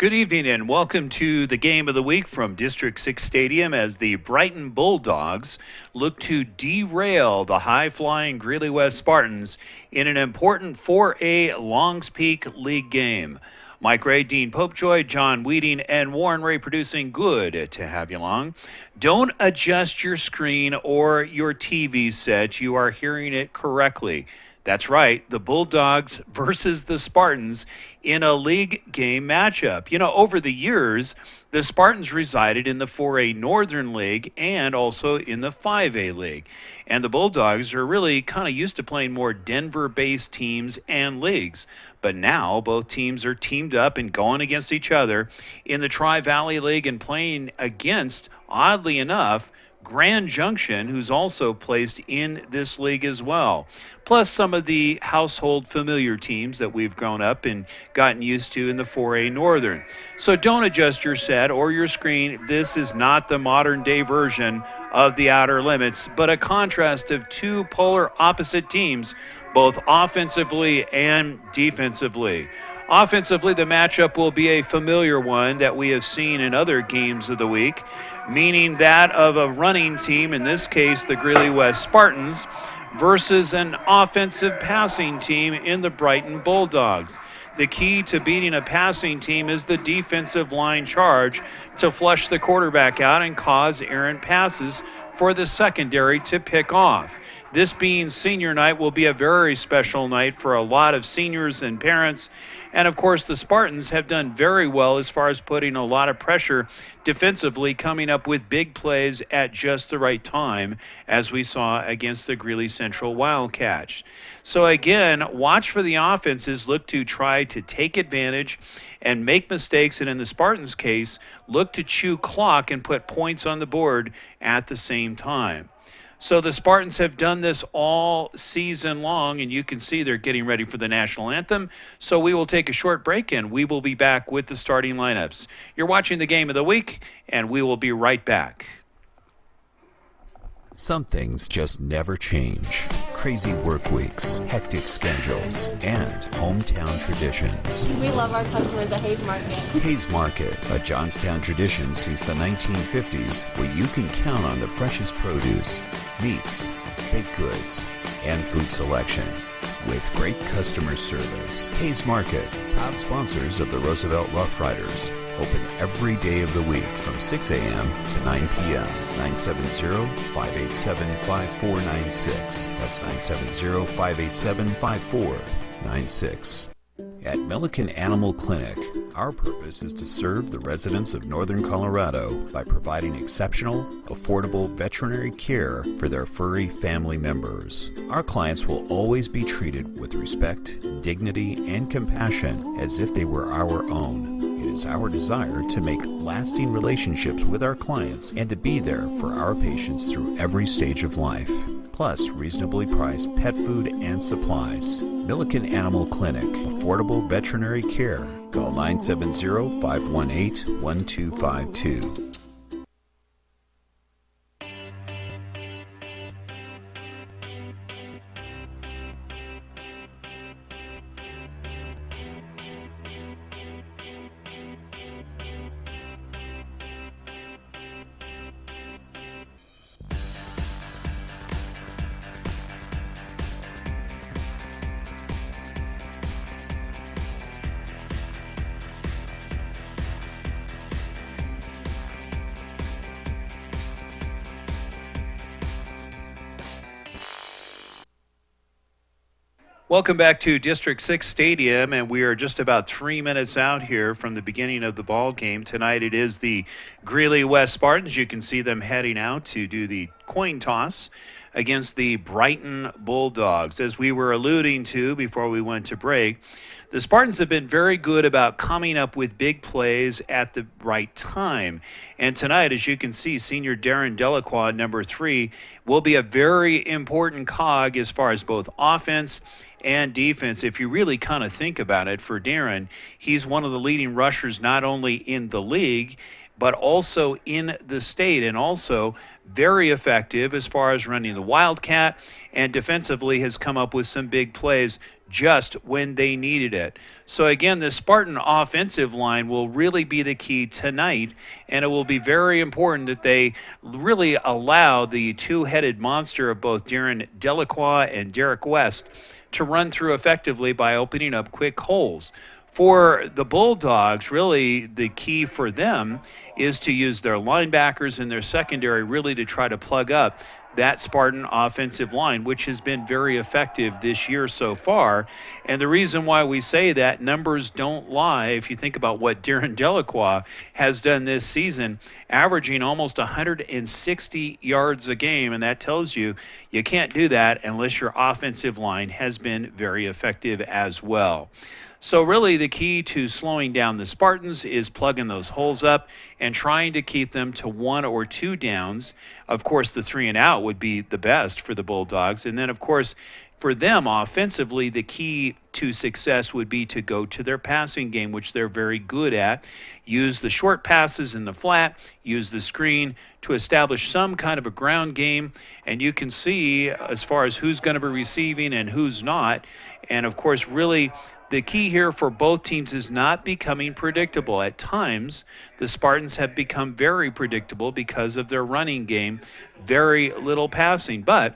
Good evening and welcome to the game of the week from District 6 Stadium as the Brighton Bulldogs look to derail the high-flying Greeley West Spartans in an important 4A Longs Peak League game. Mike Ray, Dean Popejoy, John Weeding, and Warren Ray producing. Good to have you along. Don't adjust your screen or your TV set. You are hearing it correctly. That's right, the Bulldogs versus the Spartans in a league game matchup. You know, over the years, the Spartans resided in the 4A Northern League and also in the 5A League. And the Bulldogs are really kind of used to playing more Denver-based teams and leagues. But now both teams are teamed up and going against each other in the Tri-Valley League and playing against, oddly enough, Grand Junction, who's also placed in this league as well. Plus some of the household familiar teams that we've grown up and gotten used to in the 4A Northern. So don't adjust your set or your screen. This is not the modern day version of the Outer Limits, but a contrast of two polar opposite teams, both offensively and defensively. Offensively, the matchup will be a familiar one that we have seen in other games of the week, meaning that of a running team, in this case the Greeley West Spartans, versus an offensive passing team in the Brighton Bulldogs. The key to beating a passing team is the defensive line charge to flush the quarterback out and cause errant passes for the secondary to pick off. This being senior night will be a very special night for a lot of seniors and parents. And of course, the Spartans have done very well as far as putting a lot of pressure defensively, coming up with big plays at just the right time, as we saw against the Greeley Central Wildcats. So again, watch for the offenses, look to try to take advantage and make mistakes, and in the Spartans' case, look to chew clock and put points on the board at the same time. So the Spartans have done this all season long, and you can see they're getting ready for the national anthem. So we will take a short break, and we will be back with the starting lineups. You're watching the game of the week, and we will be right back. Some things just never change. Crazy work weeks, hectic schedules, and hometown traditions. We love our customers at Hayes Market. Hayes Market, a Johnstown tradition since the 1950s, where you can count on the freshest produce, meats, baked goods, and food selection. With great customer service. Hayes Market, proud sponsors of the Roosevelt Rough Riders. Open every day of the week from 6 a.m. to 9 p.m. 970-587-5496. That's 970-587-5496. At Milliken Animal Clinic, our purpose is to serve the residents of Northern Colorado by providing exceptional, affordable veterinary care for their furry family members. Our clients will always be treated with respect, dignity, and compassion as if they were our own. It is our desire to make lasting relationships with our clients and to be there for our patients through every stage of life. Plus reasonably priced pet food and supplies. Milliken Animal Clinic, affordable veterinary care. Call 970-518-1252. Welcome back to District 6 Stadium, and we are just about 3 minutes out here from the beginning of the ball game. Tonight it is the Greeley West Spartans. You can see them heading out to do the coin toss against the Brighton Bulldogs. As we were alluding to before we went to break, the Spartans have been very good about coming up with big plays at the right time. And tonight, as you can see, senior Darren Delacroix, number 3, will be a very important cog as far as both offense and defense. If you really kind of think about it, for Darren, he's one of the leading rushers not only in the league, but also in the state, and also very effective as far as running the Wildcat, and defensively has come up with some big plays just when they needed it. So again, the Spartan offensive line will really be the key tonight, and it will be very important that they really allow the two-headed monster of both Darren Delacroix and Derek West to run through effectively by opening up quick holes. For the Bulldogs, really the key for them is to use their linebackers and their secondary really to try to plug up that Spartan offensive line, which has been very effective this year so far. And the reason why we say that, numbers don't lie. If you think about what Darren Delacroix has done this season, averaging almost 160 yards a game, and that tells you you can't do that unless your offensive line has been very effective as well. So really the key to slowing down the Spartans is plugging those holes up and trying to keep them to 1 or 2 downs. Of course, the 3 and out would be the best for the Bulldogs. And then, of course, for them offensively, the key to success would be to go to their passing game, which they're very good at. Use the short passes in the flat, use the screen to establish some kind of a ground game. And you can see as far as who's going to be receiving and who's not. And, of course, really the key here for both teams is not becoming predictable. At times, the Spartans have become very predictable because of their running game, very little passing. But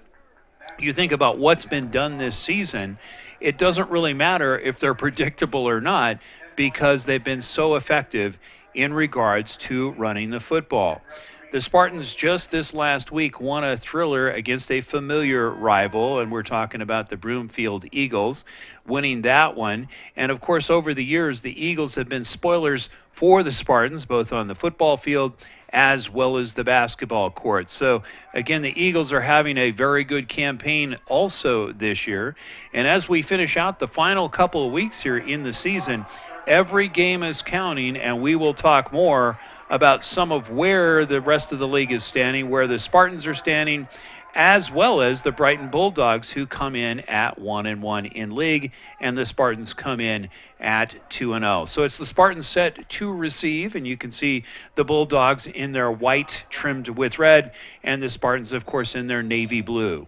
you think about what's been done this season, it doesn't really matter if they're predictable or not because they've been so effective in regards to running the football. The Spartans just this last week won a thriller against a familiar rival, and we're talking about the Broomfield Eagles, winning that one. And, of course, over the years, the Eagles have been spoilers for the Spartans, both on the football field as well as the basketball court. So, again, the Eagles are having a very good campaign also this year. And as we finish out the final couple of weeks here in the season, every game is counting, and we will talk more about some of where the rest of the league is standing, where the Spartans are standing, as well as the Brighton Bulldogs, who come in at 1-1 in league, and the Spartans come in at 2-0. So it's the Spartans set to receive, and you can see the Bulldogs in their white trimmed with red, and the Spartans, of course, in their navy blue.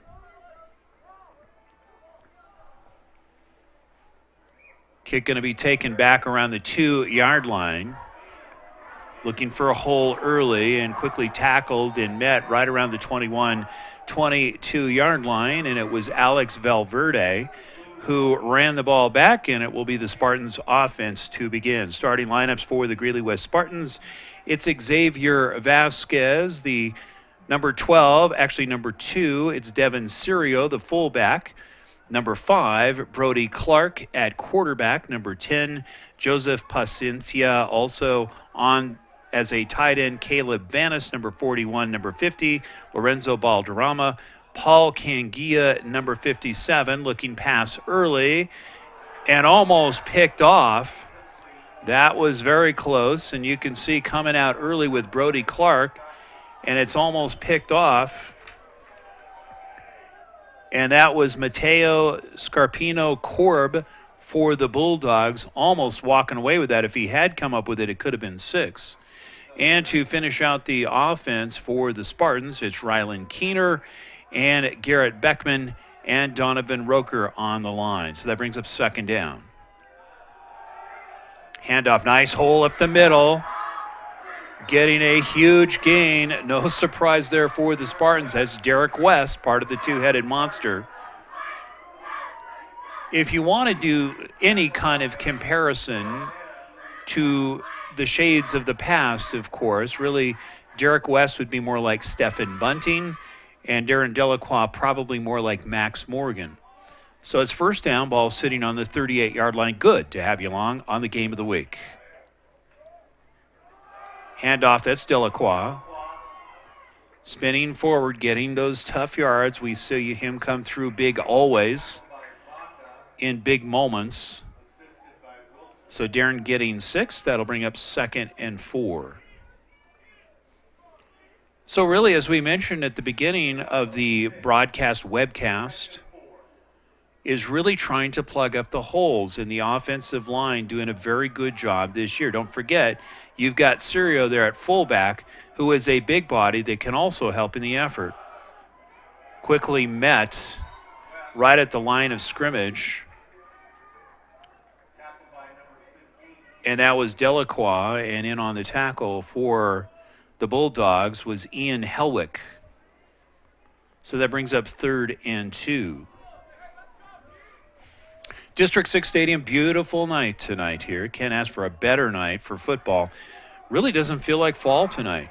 Kick going to be taken back around the 2-yard line. Looking for a hole early and quickly tackled and met right around the 22-yard line, and it was Alex Valverde who ran the ball back, and it will be the Spartans offense to begin. Starting lineups for the Greeley West Spartans, it's Xavier Vasquez, the number 12, actually number 2, it's Devin Sirio, the fullback. Number 5, Brody Clark at quarterback. Number 10, Joseph Paciencia, also on as a tight end, Caleb Vanis, number 41, number 50, Lorenzo Balderrama, Paul Cangia, number 57, looking pass early and almost picked off. That was very close, and you can see coming out early with Brody Clark, and it's almost picked off. And that was Mateo Scarpino Korb for the Bulldogs, almost walking away with that. If he had come up with it, it could have been 6. And to finish out the offense for the Spartans, it's Rylan Keener and Garrett Beckman and Donovan Roker on the line. So that brings up second down. Handoff, nice hole up the middle. Getting a huge gain. No surprise there for the Spartans as Derek West, part of the two-headed monster. If you want to do any kind of comparison to the shades of the past, of course, really Derek West would be more like Stephen Bunting, and Darren Delacroix probably more like Max Morgan. So it's first down, ball sitting on the 38-yard line. Good to have you along on the game of the week. Handoff, that's Delacroix. Spinning forward, getting those tough yards. We see him come through big always in big moments. So Darren getting 6. That'll bring up 2nd and 4. So really, as we mentioned at the beginning of the broadcast webcast, is really trying to plug up the holes in the offensive line, doing a very good job this year. Don't forget, you've got Sirio there at fullback, who is a big body that can also help in the effort. Quickly met right at the line of scrimmage. And that was Delacroix, and in on the tackle for the Bulldogs was Ian Helwick. So that brings up 3rd and 2. District 6 Stadium, beautiful night tonight here. Can't ask for a better night for football. Really doesn't feel like fall tonight.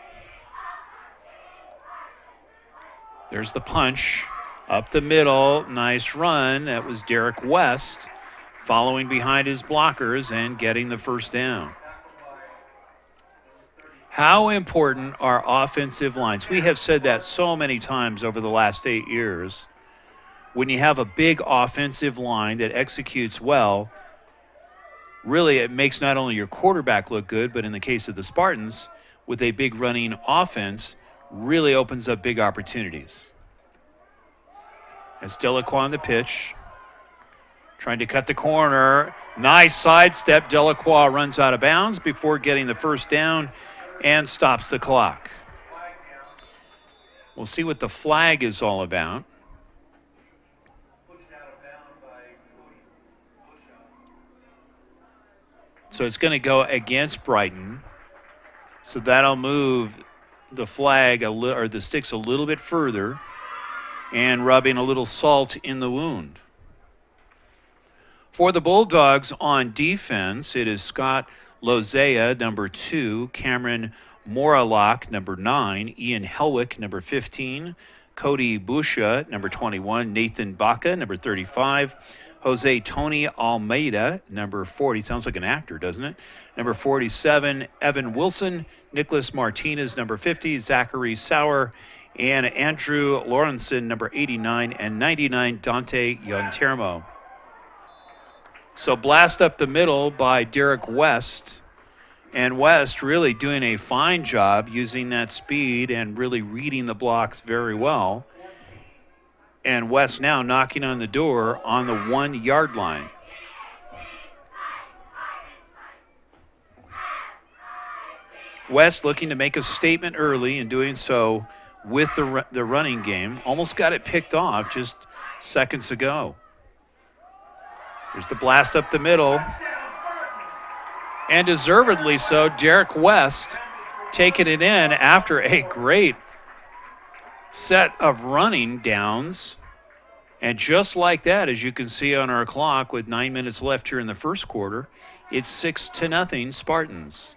There's the punch up the middle. Nice run. That was Derek West following behind his blockers and getting the first down. How important are offensive lines? We have said that so many times over the last 8 years. When you have a big offensive line that executes well, really it makes not only your quarterback look good, but in the case of the Spartans, with a big running offense, really opens up big opportunities. As Delacroix on the pitch, trying to cut the corner. Nice sidestep. Delacroix runs out of bounds before getting the first down and stops the clock. We'll see what the flag is all about. So it's going to go against Brighton. So that'll move the flag or the sticks a little bit further and rubbing a little salt in the wound. For the Bulldogs on defense, it is Scott Lozea, number 2, Cameron Moralock, number 9, Ian Helwick, number 15, Cody Busha, number 21, Nathan Baca, number 35, Jose Tony Almeida, number 40. Sounds like an actor, doesn't it? Number 47, Evan Wilson, Nicholas Martinez, number 50, Zachary Sauer, and Andrew Lawrenson, number 89, and 99, Dante Yontermo. So blast up the middle by Derek West. And West really doing a fine job using that speed and really reading the blocks very well. And West now knocking on the door on the 1-yard line. West looking to make a statement early and doing so with the running game. Almost got it picked off just seconds ago. There's the blast up the middle. And deservedly so, Derek West taking it in after a great set of running downs. And just like that, as you can see on our clock with 9 minutes left here in the first quarter, it's 6-0 Spartans.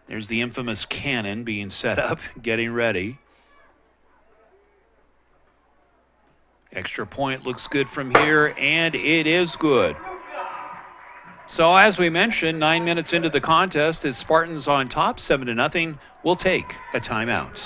There's the infamous cannon being set up, getting ready. Extra point looks good from here, and it is good. So as we mentioned, 9 minutes into the contest, it's Spartans on top, 7-0. We'll take a timeout.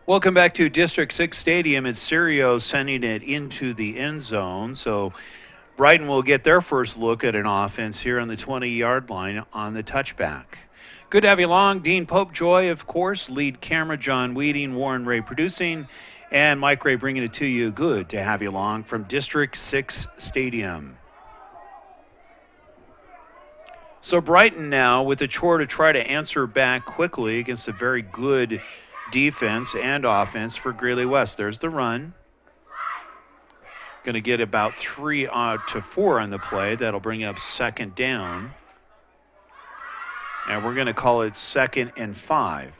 Welcome back to District 6 Stadium. It's Serio sending it into the end zone. So Brighton will get their first look at an offense here on the 20-yard line on the touchback. Good to have you along. Dean Popejoy, of course, lead camera, John Weeding, Warren Ray producing, and Mike Ray bringing it to you. Good to have you along from District 6 Stadium. So Brighton now with a chore to try to answer back quickly against a very good defense and offense for Greeley West. There's the run. Going to get about 3 to 4 on the play. That'll bring up second down. And we're going to call it 2nd and 5.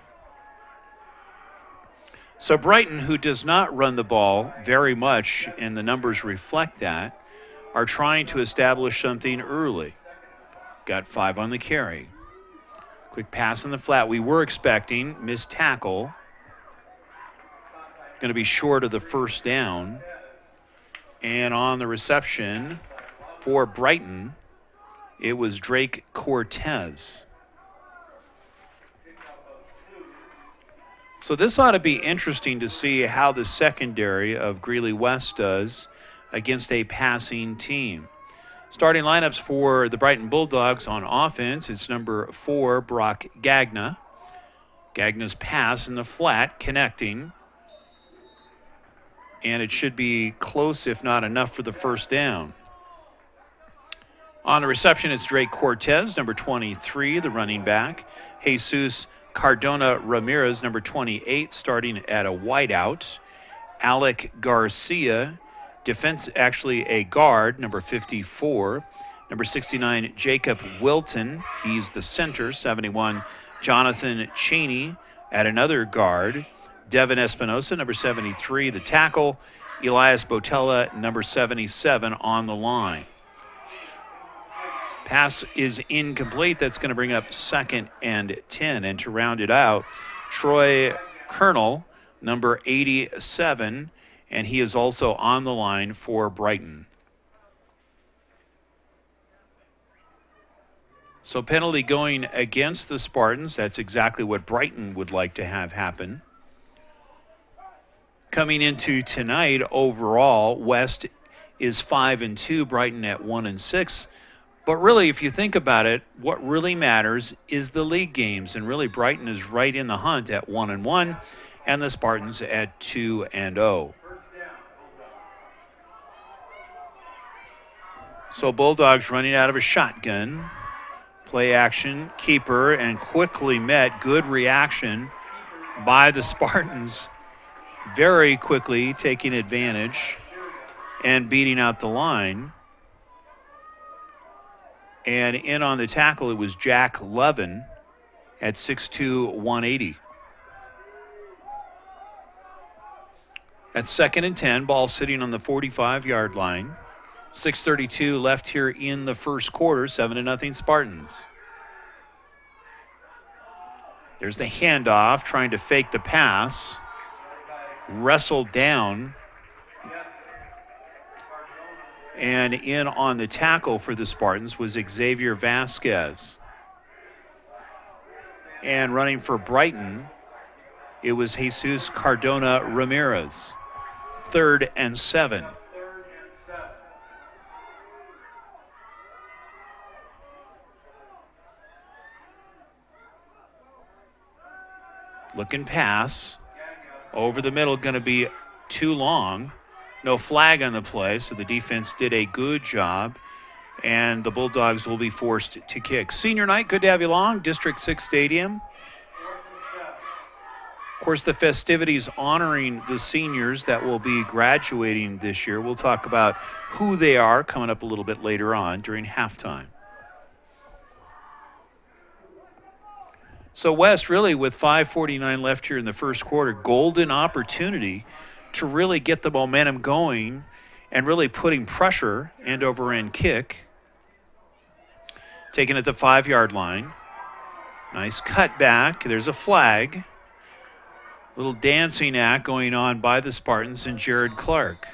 So Brighton, who does not run the ball very much, and the numbers reflect that, are trying to establish something early. got 5 on the carry. Quick pass in the flat. We were expecting missed tackle. Going to be short of the first down. And on the reception for Brighton, it was Drake Cortez. So this ought to be interesting to see how the secondary of Greeley West does against a passing team. Starting lineups for the Brighton Bulldogs on offense, it's number 4, Brock Gagna. Gagna's pass in the flat, connecting. And it should be close, if not enough, for the first down. On the reception, it's Drake Cortez, number 23, the running back. Jesus Cardona Ramirez, number 28, starting at a wideout. Alec Garcia, actually a guard, number 54. Number 69, Jacob Wilton. He's the center. 71, Jonathan Cheney at another guard. Devin Espinosa, number 73, the tackle. Elias Botella, number 77, on the line. Pass is incomplete. That's going to bring up 2nd and 10. And to round it out, Troy Colonel, number 87, and he is also on the line for Brighton. So penalty going against the Spartans. That's exactly what Brighton would like to have happen. Coming into tonight, overall, West is 5-2, Brighton at 1-6. But really, if you think about it, what really matters is the league games. And really, Brighton is right in the hunt at 1-1, and the Spartans at 2-0. So Bulldogs running out of a shotgun. Play action, keeper, and quickly met. Good reaction by the Spartans. Very quickly taking advantage and beating out the line. And in on the tackle, it was Jack Levin at 6'2", 180. That's 2nd and 10, ball sitting on the 45-yard line. 6:32 left here in the first quarter, 7-0 Spartans. There's the handoff, trying to fake the pass. Wrestled down. And in on the tackle for the Spartans was Xavier Vasquez. And running for Brighton, it was Jesus Cardona Ramirez. 3rd and 7. Looking pass. Over the middle, going to be too long. No flag on the play, so the defense did a good job. And the Bulldogs will be forced to kick. Senior night, good to have you along. District 6 Stadium. Of course, the festivities honoring the seniors that will be graduating this year. We'll talk about who they are coming up a little bit later on during halftime. So West, really, with 5:49 left here in the first quarter, golden opportunity to really get the momentum going and really putting pressure, end over end kick. Taken at the 5-yard line. Nice cut back. There's a flag. Little dancing act going on by the Spartans and Jared Clark.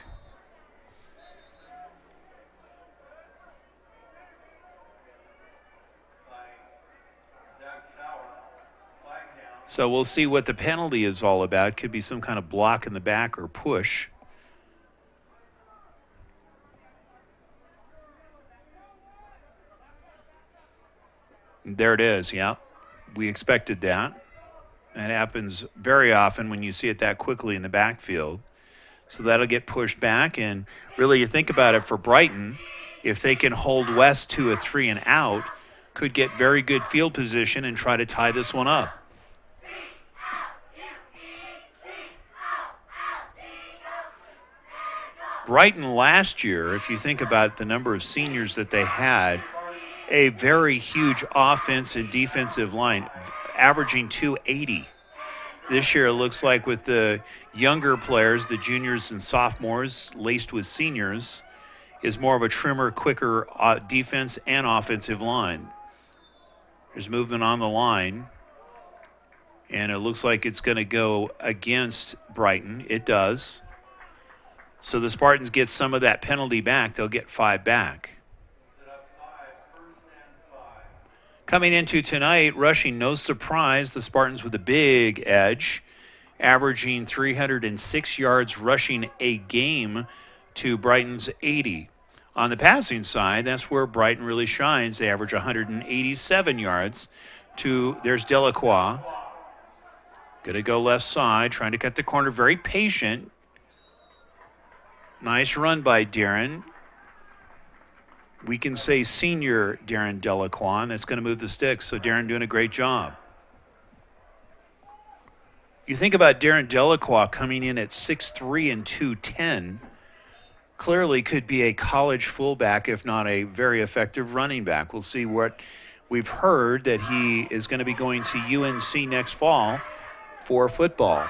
So we'll see what the penalty is all about. Could be some kind of block in the back or push. There it is, yeah. We expected that. That happens very often when you see it that quickly in the backfield. So that'll get pushed back. And really, you think about it for Brighton, if they can hold West to a 3 and out, could get very good field position and try to tie this one up. Brighton last year, if you think about the number of seniors that they had, a very huge offense and defensive line, averaging 280. This year, it looks like with the younger players, the juniors and sophomores, laced with seniors, is more of a trimmer, quicker defense and offensive line. There's movement on the line. And it looks like it's going to go against Brighton. It does. So the Spartans get some of that penalty back. They'll get 5 back. Coming into tonight, rushing, no surprise, the Spartans with a big edge, averaging 306 yards rushing a game to Brighton's 80. On the passing side, that's where Brighton really shines. They average 187 yards to, there's Delacroix. Going to go left side, trying to cut the corner, very patient. Nice run by Darren. We can say senior Darren Delacroix, and that's going to move the sticks. So Darren doing a great job. You think about Darren Delacroix coming in at 6'3" and 210. Clearly could be a college fullback, if not a very effective running back. We'll see what we've heard that he is going to be going to UNC next fall for football.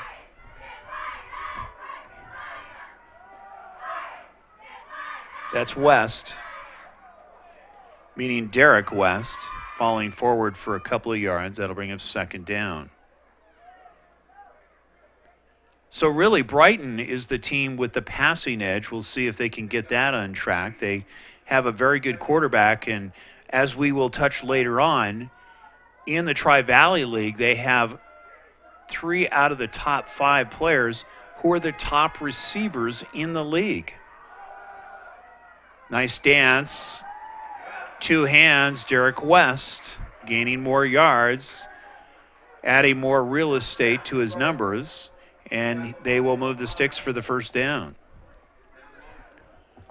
That's West, meaning Derek West, falling forward for a couple of yards. That'll bring up second down. So really, Brighton is the team with the passing edge. We'll see if they can get that on track. They have a very good quarterback, and as we will touch later on, in the Tri-Valley League, they have 3 out of the top 5 players who are the top receivers in the league. Nice dance. 2 hands, Derek West gaining more yards, adding more real estate to his numbers, and they will move the sticks for the first down.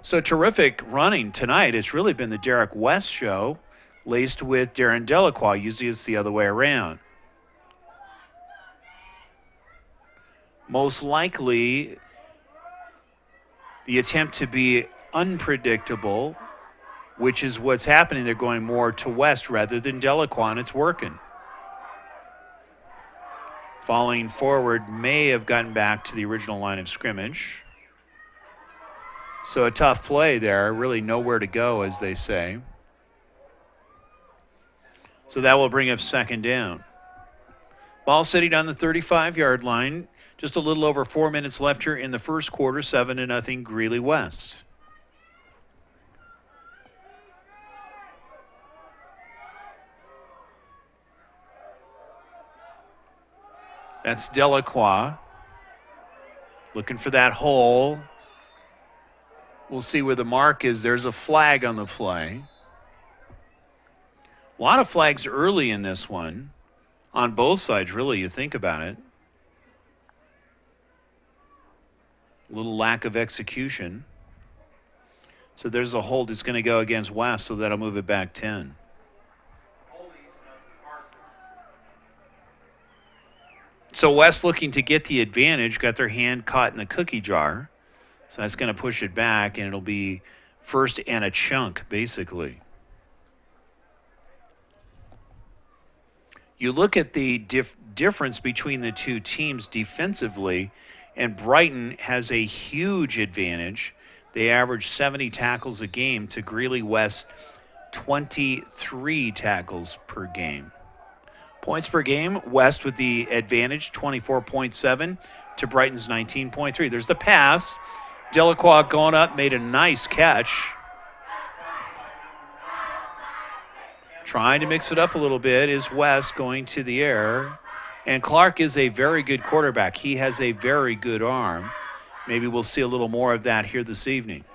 So terrific running tonight. It's really been the Derek West show, laced with Darren Delacroix. Usually it's the other way around. Most likely, the attempt to be unpredictable, which is what's happening. They're going more to West rather than Delacroix, and it's working. Falling forward may have gotten back to the original line of scrimmage. So a tough play there, really nowhere to go, as they say. So that will bring up second down. Ball sitting on the 35-yard line. Just a little over 4 minutes left here in the first quarter, 7-0 Greeley West. That's Delacroix. Looking for that hole. We'll see where the mark is. There's a flag on the play. A lot of flags early in this one. On both sides, really, you think about it. A little lack of execution. So there's a hold. It's going to go against West, so that'll move it back 10. So West looking to get the advantage, got their hand caught in the cookie jar. So that's going to push it back, and it'll be first and a chunk, basically. You look at the difference between the two teams defensively, and Brighton has a huge advantage. They average 70 tackles a game to Greeley West 23 tackles per game. Points per game, West with the advantage, 24.7 to Brighton's 19.3. There's the pass. Delacroix going up, made a nice catch. Trying to mix it up a little bit is West going to the air. And Clark is a very good quarterback. He has a very good arm. Maybe we'll see a little more of that here this evening.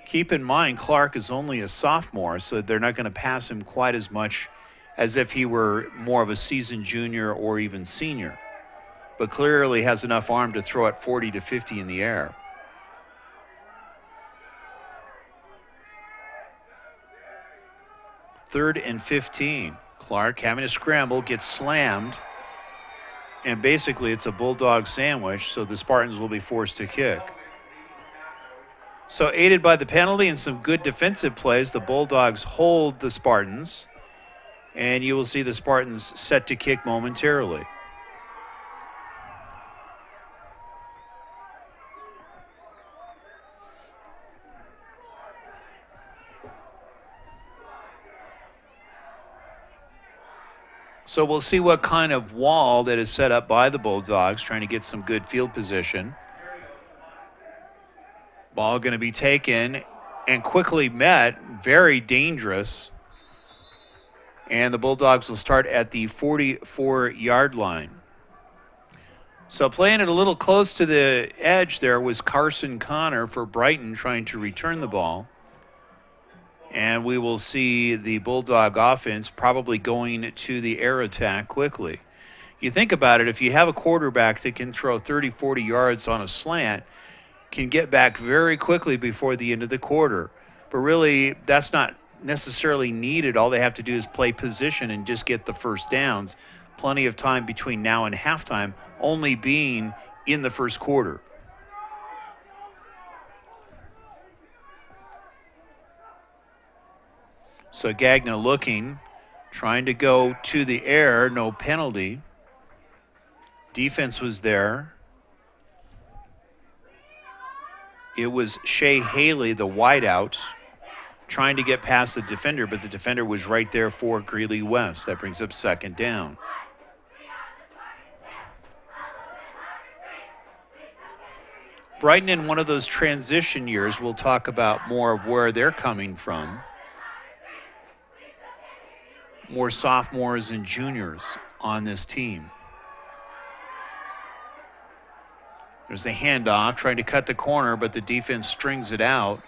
Keep in mind, Clark is only a sophomore, so they're not going to pass him quite as much as if he were more of a seasoned junior or even senior. But clearly has enough arm to throw it 40 to 50 in the air. Third and 15. Clark having a scramble, gets slammed. And basically it's a bulldog sandwich, so the Spartans will be forced to kick. So aided by the penalty and some good defensive plays, the Bulldogs hold the Spartans. And you will see the Spartans set to kick momentarily. So we'll see what kind of wall that is set up by the Bulldogs, trying to get some good field position. Ball going to be taken and quickly met. Very dangerous. And the Bulldogs will start at the 44-yard line. So playing it a little close to the edge there was Carson Connor for Brighton, trying to return the ball. And we will see the Bulldog offense probably going to the air attack quickly. You think about it, if you have a quarterback that can throw 30, 40 yards on a slant, can get back very quickly before the end of the quarter. But really, that's not necessarily needed. All they have to do is play position and just get the first downs. Plenty of time between now and halftime, only being in the first quarter. So Gagnon looking, trying to go to the air, no penalty. Defense was there. It was Shea Haley, the wideout, trying to get past the defender, but the defender was right there for Greeley West. That brings up second down. Brighton in one of those transition years, we'll talk about more of where they're coming from. More sophomores and juniors on this team. There's a handoff, trying to cut the corner, but the defense strings it out.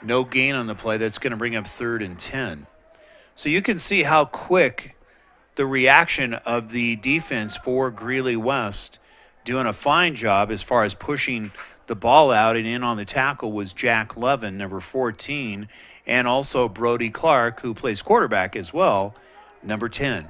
No gain on the play. That's going to bring up 3rd and 10. So you can see how quick the reaction of the defense for Greeley West, doing a fine job as far as pushing the ball out, and in on the tackle was Jack Levin, number 14, and also Brody Clark, who plays quarterback as well, number 10.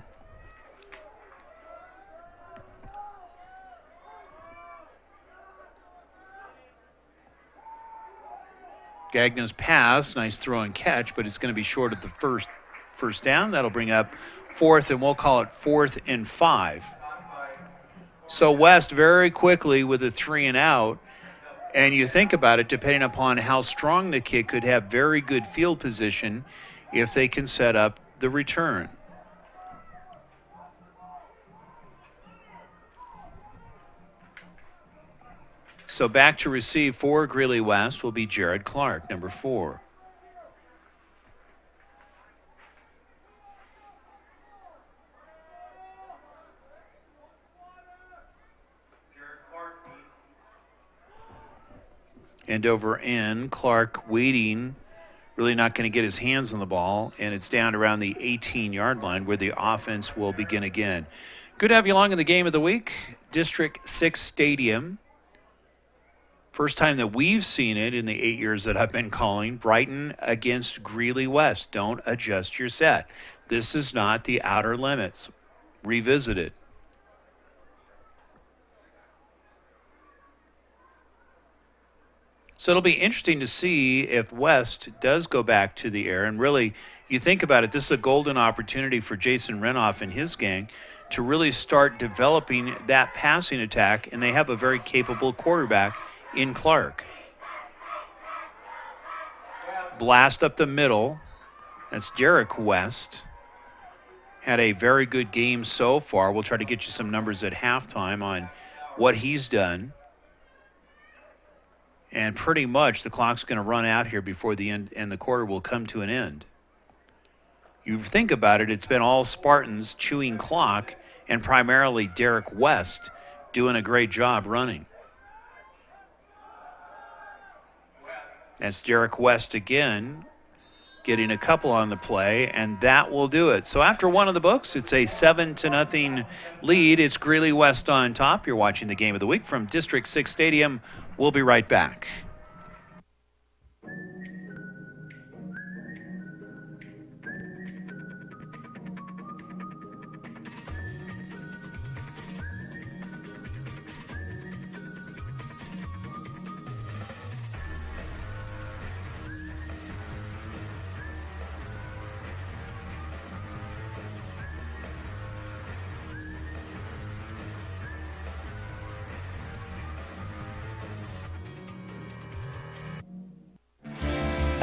Gagnon's pass, nice throw and catch, but it's going to be short of the first down. That'll bring up 4th, and we'll call it 4th and 5. So West very quickly with a 3 and out. And you think about it, depending upon how strong the kid, could have very good field position if they can set up the return. So back to receive for Greeley West will be Jared Clark, number 4. And over in, Clark waiting, really not going to get his hands on the ball, and it's down around the 18-yard line where the offense will begin again. Good to have you along in the game of the week. District 6 Stadium. First time that we've seen it in the 8 years that I've been calling. Brighton against Greeley West. Don't adjust your set. This is not the outer limits. Revisit it. So it'll be interesting to see if West does go back to the air. And really, you think about it, this is a golden opportunity for Jason Renoff and his gang to really start developing that passing attack. And they have a very capable quarterback in Clark. Blast up the middle. That's Derek West. Had a very good game so far. We'll try to get you some numbers at halftime on what he's done. And pretty much the clock's going to run out here before the end, and the quarter will come to an end. You think about it, it's been all Spartans chewing clock, and primarily Derek West doing a great job running. That's Derek West again, getting a couple on the play, and that will do it. So after one of the books, it's a 7-0 lead. It's Greeley West on top. You're watching the game of the week from District 6 Stadium. We'll be right back.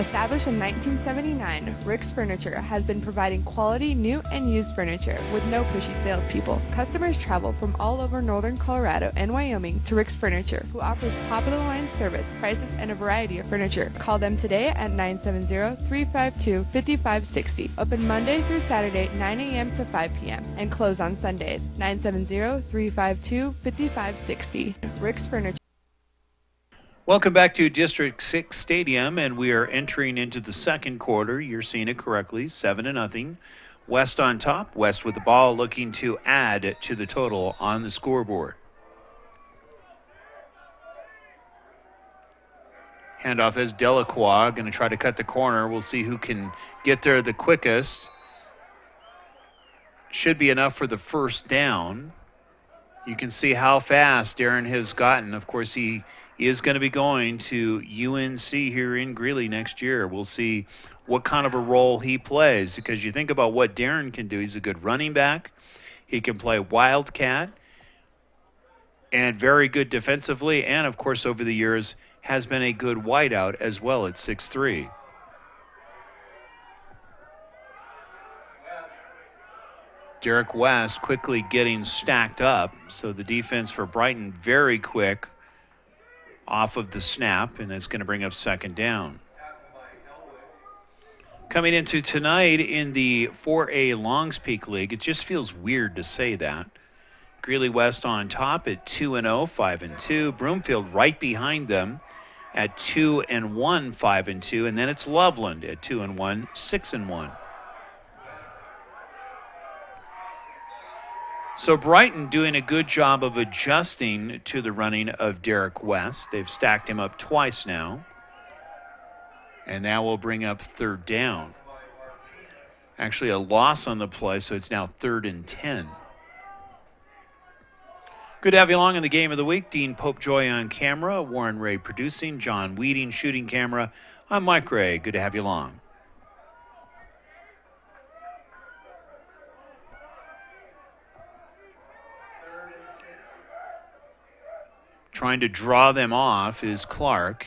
Established in 1979, Rick's Furniture has been providing quality new and used furniture with no pushy salespeople. Customers travel from all over northern Colorado and Wyoming to Rick's Furniture, who offers top-of-the-line service, prices, and a variety of furniture. Call them today at 970-352-5560. Open Monday through Saturday, 9 a.m. to 5 p.m. and close on Sundays, 970-352-5560. Rick's Furniture. Welcome back to District 6 Stadium, and we are entering into the second quarter. You're seeing it correctly, 7-0. West on top. West with the ball, looking to add to the total on the scoreboard. Handoff is Delacroix, going to try to cut the corner. We'll see who can get there the quickest. Should be enough for the first down. You can see how fast Darren has gotten. Of course, he is going to be going to UNC here in Greeley next year. We'll see what kind of a role he plays, because you think about what Darren can do. He's a good running back. He can play wildcat and very good defensively, and of course over the years has been a good wideout as well at 6'3". Derek West quickly getting stacked up, so the defense for Brighton very quick off of the snap, and that's going to bring up second down. Coming into tonight in the 4A Longs Peak League, it just feels weird to say that. Greeley West on top at 2-0, 5-2. Broomfield right behind them at 2-1, 5-2, and then it's Loveland at 2-1, 6-1. So Brighton doing a good job of adjusting to the running of Derek West. They've stacked him up twice now. And now we'll bring up third down. Actually a loss on the play, so it's now 3rd and 10. Good to have you along in the game of the week. Dean Popejoy on camera, Warren Ray producing, John Weeding shooting camera. I'm Mike Ray. Good to have you along. Trying to draw them off is Clark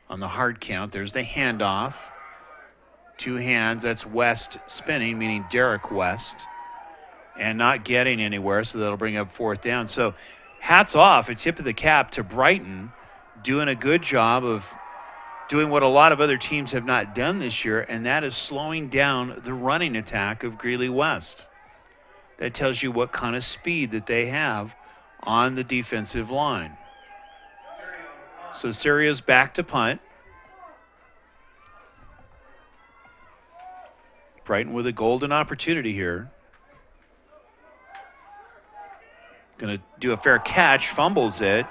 on the hard count. There's the handoff. Two hands, that's West spinning, meaning Derek West, and not getting anywhere, so that'll bring up fourth down. So hats off, a tip of the cap to Brighton, doing a good job of doing what a lot of other teams have not done this year, and that is slowing down the running attack of Greeley West. That tells you what kind of speed that they have on the defensive line. So Siria's back to punt. Brighton with a golden opportunity here. Going to do a fair catch, fumbles it.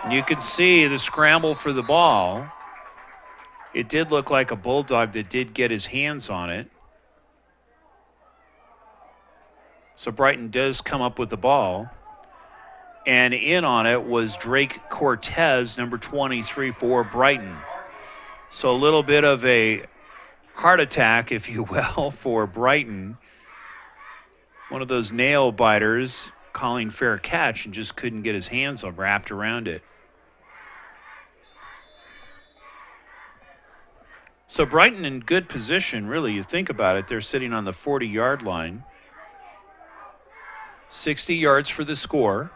And you can see the scramble for the ball. It did look like a Bulldog that did get his hands on it. So Brighton does come up with the ball. And in on it was Drake Cortez, number 23 for Brighton. So a little bit of a heart attack, if you will, for Brighton. One of those nail biters calling fair catch and just couldn't get his hands wrapped around it. So Brighton in good position, really, you think about it. They're sitting on the 40-yard line. 60 yards for the score.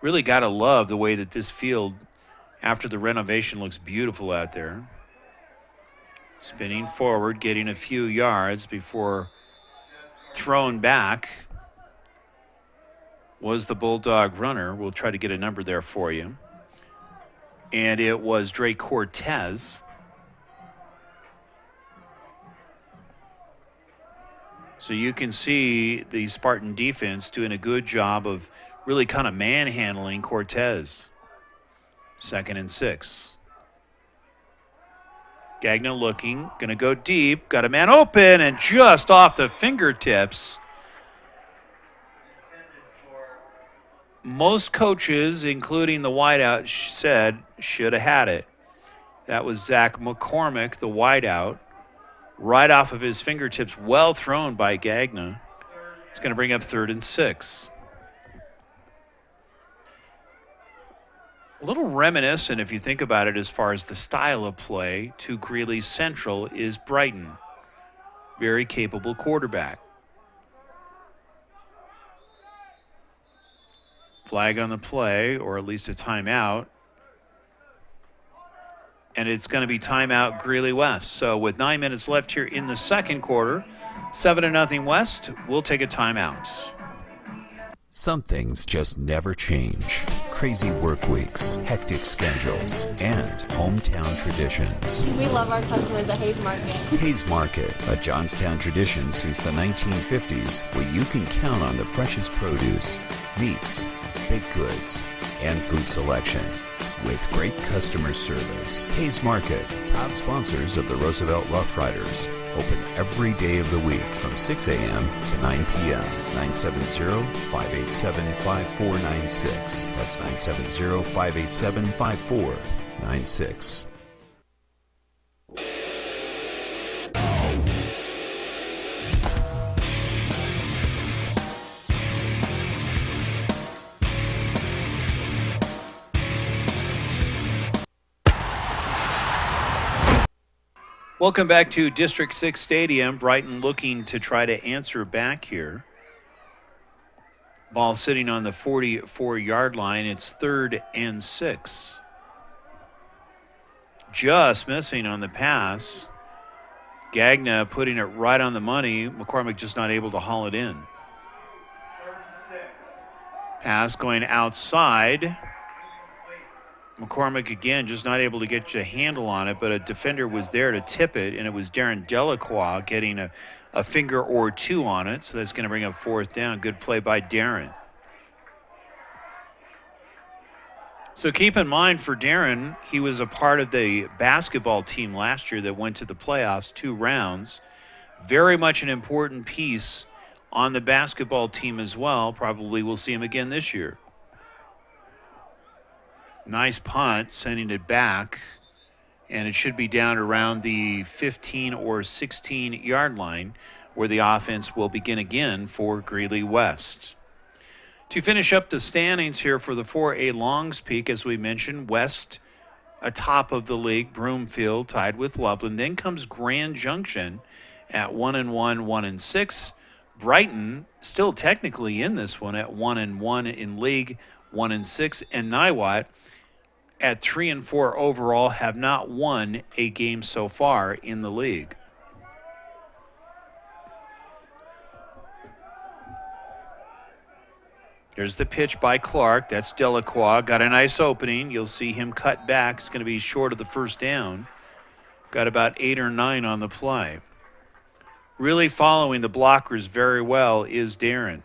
Really got to love the way that this field, after the renovation, looks beautiful out there. Spinning forward, getting a few yards before thrown back was the Bulldog runner. We'll try to get a number there for you. And it was Drake Cortez. So you can see the Spartan defense doing a good job of really kind of manhandling Cortez. 2nd and 6. Gagnon looking, going to go deep, got a man open, and just off the fingertips. Most coaches, including the wideout, said should have had it. That was Zach McCormick, the wideout, right off of his fingertips, well thrown by Gagnon. It's going to bring up 3rd and 6. A little reminiscent, if you think about it, as far as the style of play to Greeley Central is Brighton. Very capable quarterback. Flag on the play, or at least a timeout. And it's going to be timeout Greeley West. So with 9 minutes left here in the second quarter, 7-0 West, we'll take a timeout. Some things just never change. Crazy work weeks, hectic schedules, and hometown traditions. We love our customers at Hayes Market. Hayes Market, a Johnstown tradition since the 1950s, where you can count on the freshest produce, meats, baked goods, and food selection. With great customer service. Hayes Market, proud sponsors of the Roosevelt Rough Riders. Open every day of the week from 6 a.m. to 9 p.m. 970-587-5496. That's 970-587-5496. Welcome back to District 6 Stadium. Brighton looking to try to answer back here. Ball sitting on the 44-yard line. It's 3rd and 6. Just missing on the pass. Gagna putting it right on the money. McCormick just not able to haul it in. Pass going outside. McCormick again just not able to get a handle on it, but a defender was there to tip it, and it was Darren Delacroix getting a finger or two on it, so that's going to bring up 4th down. Good play by Darren. So keep in mind for Darren, he was a part of the basketball team last year that went to the playoffs 2 rounds. Very much an important piece on the basketball team as well. Probably we'll see him again this year. Nice punt, sending it back, and it should be down around the 15 or 16-yard line where the offense will begin again for Greeley West. To finish up the standings here for the 4A Longs Peak, as we mentioned, West atop of the league, Broomfield tied with Loveland. Then comes Grand Junction at 1-1, 1-6. Brighton still technically in this one at 1-1 in league, 1-6, and Niwot at 3-4 overall have not won a game so far in the league. There's the pitch by Clark. That's Delacroix. Got a nice opening. You'll see him cut back. It's going to be short of the first down. Got about 8 or 9 on the play. Really following the blockers very well is Darren.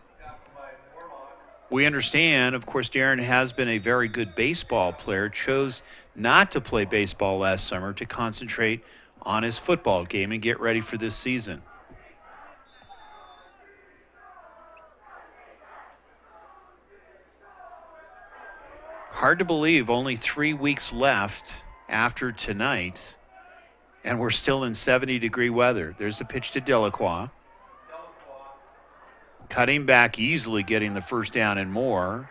We understand, of course, Darren has been a very good baseball player, chose not to play baseball last summer to concentrate on his football game and get ready for this season. Hard to believe, only 3 weeks left after tonight, and we're still in 70-degree weather. There's a pitch to Delacroix. Cutting back easily, getting the first down and more.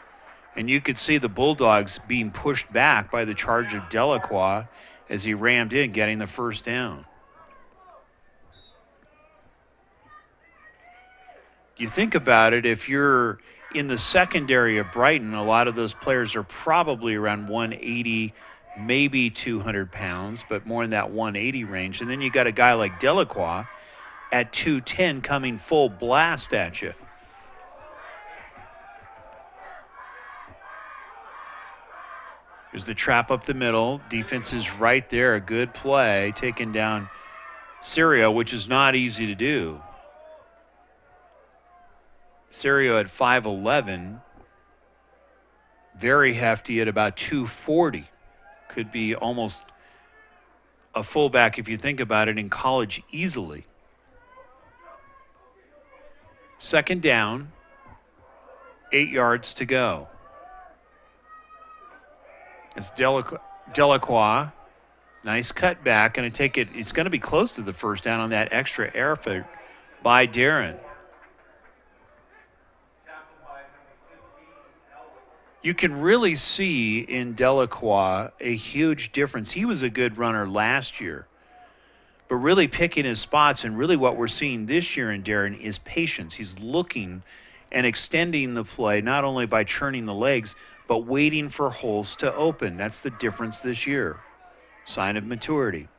And you could see the Bulldogs being pushed back by the charge of Delacroix as he rammed in, getting the first down. You think about it, if you're in the secondary of Brighton, a lot of those players are probably around 180, maybe 200 pounds, but more in that 180 range. And then you got a guy like Delacroix at 210 coming full blast at you. There's the trap up the middle. Defense is right there. A good play, taking down Serio, which is not easy to do. Serio at 5'11", very hefty at about 240. Could be almost a fullback if you think about it in college easily. 2nd down, 8 yards to go. It's Delacroix. Nice cut back. Going to take it. It's going to be close to the first down on that extra effort by Darren. You can really see in Delacroix a huge difference. He was a good runner last year, but really picking his spots, and really what we're seeing this year in Darren is patience. He's looking and extending the play, not only by churning the legs, but waiting for holes to open. That's the difference this year. Sign of maturity.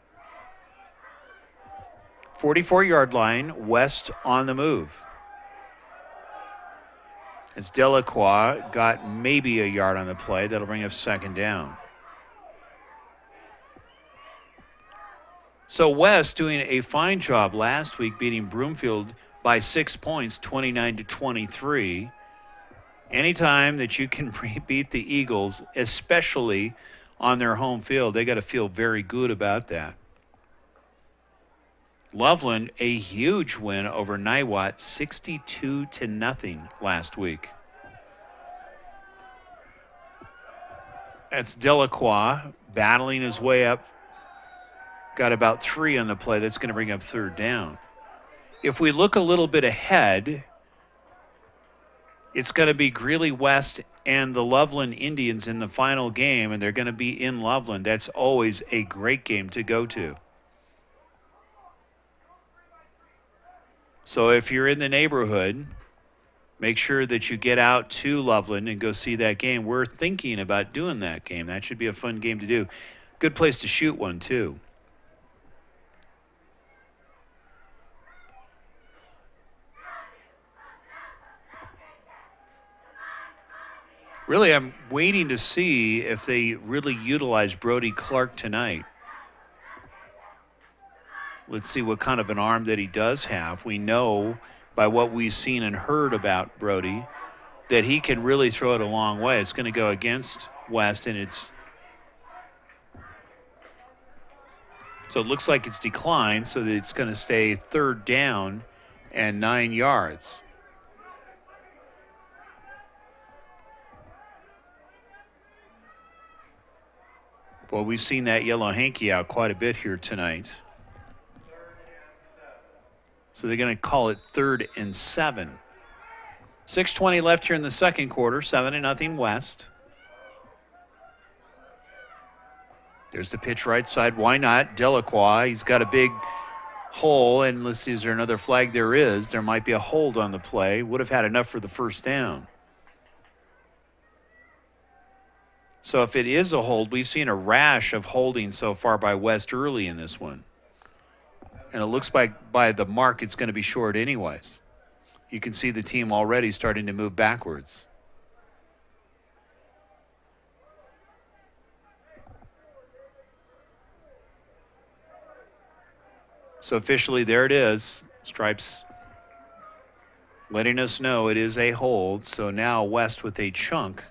44-yard line, West on the move. As Delacroix got maybe a yard on the play, that'll bring up second down. So West doing a fine job last week, beating Broomfield by 6 points, 29-23. Anytime that you can beat the Eagles, especially on their home field, they got to feel very good about that. Loveland, a huge win over Niwot, 62-0 last week. That's Delacroix battling his way up. Got about 3 on the play. That's going to bring up third down. If we look a little bit ahead, it's going to be Greeley West and the Loveland Indians in the final game, and they're going to be in Loveland. That's always a great game to go to. So if you're in the neighborhood, make sure that you get out to Loveland and go see that game. We're thinking about doing that game. That should be a fun game to do. Good place to shoot one, too. Really, I'm waiting to see if they really utilize Brody Clark tonight. Let's see what kind of an arm that he does have. We know by what we've seen and heard about Brody that he can really throw it a long way. It's going to go against West, and so it looks like it's declined, so that it's going to stay third down and 9 yards. Well, we've seen that yellow hanky out quite a bit here tonight. So they're going to call it 3rd and 7. 6:20 left here in the second quarter, 7-0 West. There's the pitch right side. Why not? Delacroix, he's got a big hole, and let's see, is there another flag? There is. There might be a hold on the play. Would have had enough for the first down. So if it is a hold, we've seen a rash of holding so far by West early in this one. And it looks like by the mark it's going to be short anyways. You can see the team already starting to move backwards. So officially there it is. Stripes letting us know it is a hold. So now West with a chunk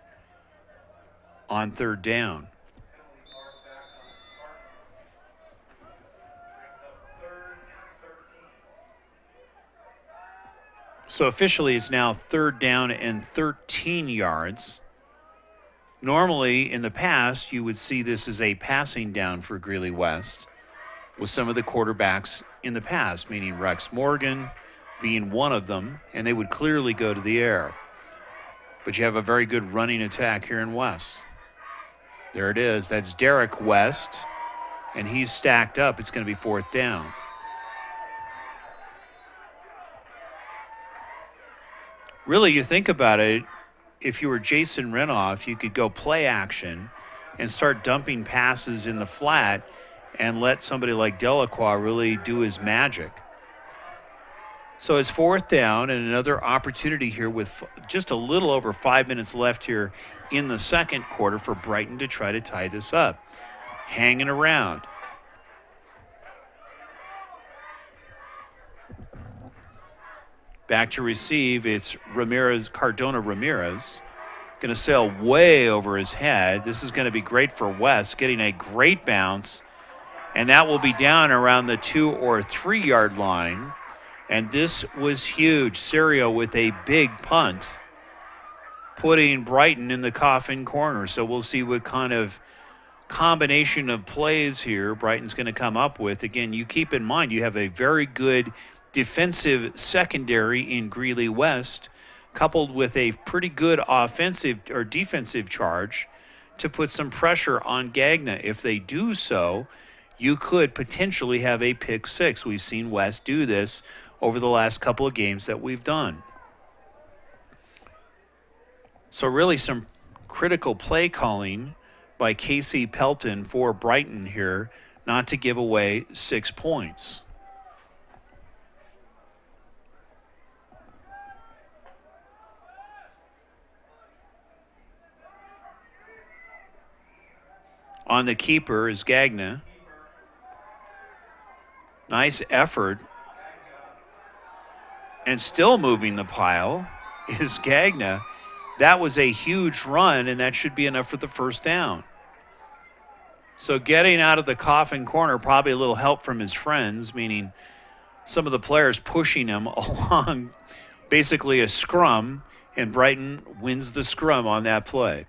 on third down. So officially it's now third down and 13 yards. Normally in the past you would see this as a passing down for Greeley West with some of the quarterbacks in the past, meaning Rex Morgan being one of them, and they would clearly go to the air. But you have a very good running attack here in West. There it is. That's Derek West, and he's stacked up. It's going to be fourth down. Really, you think about it, if you were Jason Renoff, you could go play action and start dumping passes in the flat and let somebody like Delacroix really do his magic. So it's fourth down and another opportunity here with just a little over 5 minutes left here in the second quarter for Brighton to try to tie this up. Hanging around. Back to receive, it's Cardona Ramirez. Going to sail way over his head. This is going to be great for West, getting a great bounce. And that will be down around the 2 or 3 yard line. And this was huge. Serio with a big punt, putting Brighton in the coffin corner. So we'll see what kind of combination of plays here Brighton's going to come up with. Again, you keep in mind you have a very good defensive secondary in Greeley West, coupled with a pretty good offensive or defensive charge to put some pressure on Gagna. If they do so, you could potentially have a pick six. We've seen West do this over the last couple of games that we've done. So really some critical play calling by Casey Pelton for Brighton here, not to give away 6 points. On the keeper is Gagna. Nice effort. And still moving the pile is Gagna. That was a huge run, and that should be enough for the first down. So getting out of the coffin corner, probably a little help from his friends, meaning some of the players pushing him along basically a scrum, and Brighton wins the scrum on that play.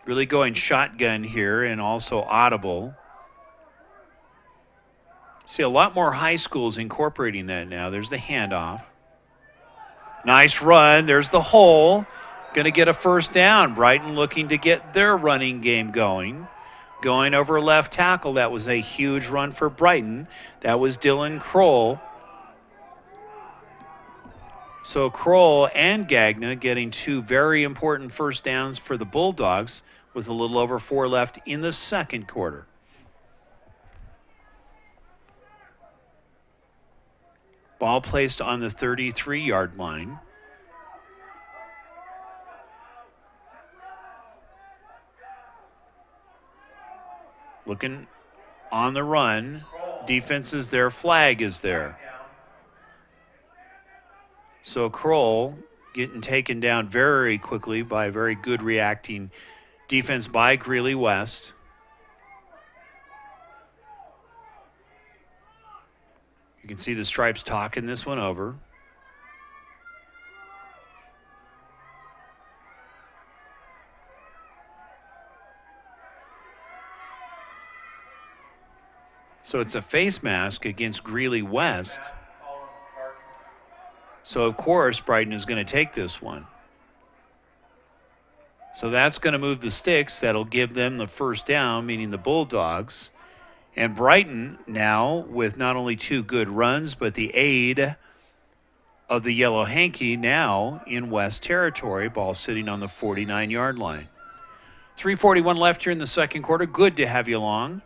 Really going shotgun here and also audible. See a lot more high schools incorporating that now. There's the handoff. Nice run. There's the hole. Going to get a first down. Brighton looking to get their running game going. Going over left tackle. That was a huge run for Brighton. That was Dylan Kroll. So Kroll and Gagna getting two very important first downs for the Bulldogs with a little over 4 left in the second quarter. Ball placed on the 33-yard line. Looking on the run. Defense is there. Flag is there. So Kroll getting taken down very quickly by a very good reacting defense by Greeley West. You can see the Stripes talking this one over. So it's a face mask against Greeley West. So, of course, Brighton is going to take this one. So that's going to move the sticks. That'll give them the first down, meaning the Bulldogs. And Brighton now with not only 2 good runs, but the aid of the Yellow Hanky now in West territory. Ball sitting on the 49-yard line. 3:41 left here in the second quarter. Good to have you along.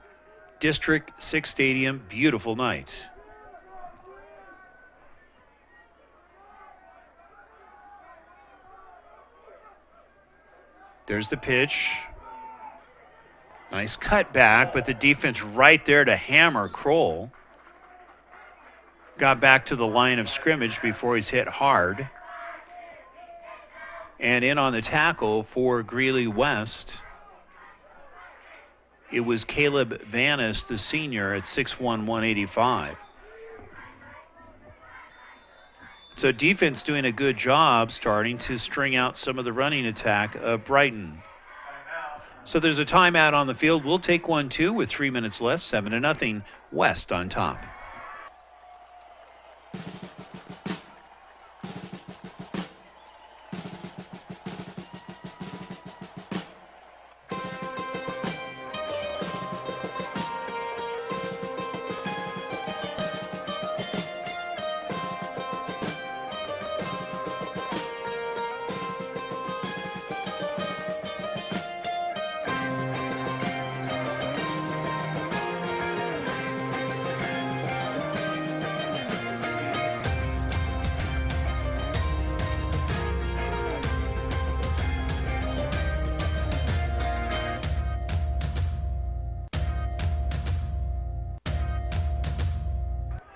District 6 Stadium, beautiful night. There's the pitch. Nice cut back, but the defense right there to hammer Kroll. Got back to the line of scrimmage before he's hit hard. And in on the tackle for Greeley West, it was Caleb Vanis, the senior, at 6'1", 185. So defense doing a good job starting to string out some of the running attack of Brighton. So there's a timeout on the field. We'll take one too with 3 minutes left, 7-0, West on top.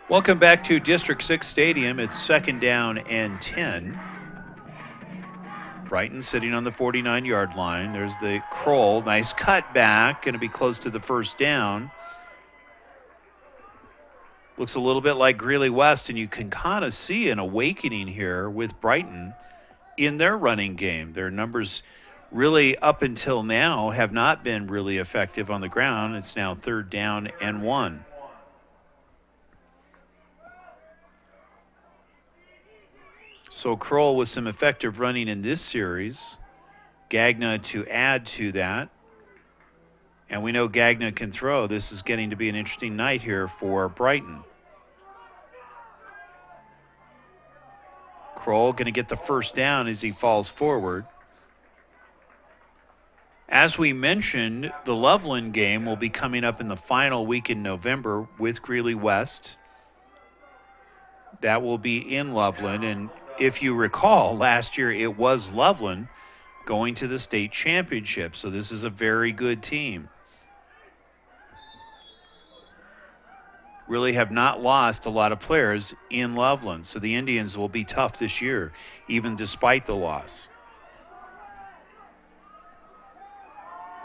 Welcome back to District 6 Stadium. It's 2nd down and 10. Brighton sitting on the 49-yard line. There's the Kroll. Nice cut back. Going to be close to the first down. Looks a little bit like Greeley West, and you can kind of see an awakening here with Brighton in their running game. Their numbers really up until now have not been really effective on the ground. It's now 3rd down and 1. So Kroll with some effective running in this series. Gagna to add to that. And we know Gagna can throw. This is getting to be an interesting night here for Brighton. Kroll going to get the first down as he falls forward. As we mentioned, the Loveland game will be coming up in the final week in November with Greeley West. That will be in Loveland. And if you recall, last year it was Loveland going to the state championship. So this is a very good team. Really have not lost a lot of players in Loveland. So the Indians will be tough this year, even despite the loss.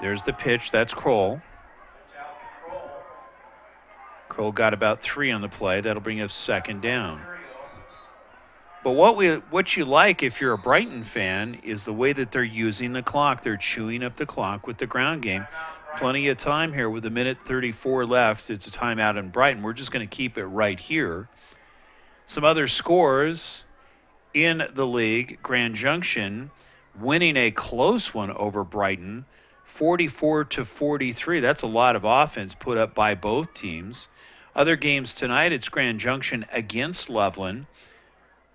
There's the pitch. That's Kroll. Kroll got about 3 on the play. That'll bring us 2nd down. But what you like if you're a Brighton fan is the way that they're using the clock. They're chewing up the clock with the ground game. Plenty of time here with 1:34 left. It's a timeout in Brighton. We're just going to keep it right here. Some other scores in the league. Grand Junction winning a close one over Brighton, 44-43. That's a lot of offense put up by both teams. Other games tonight, it's Grand Junction against Loveland,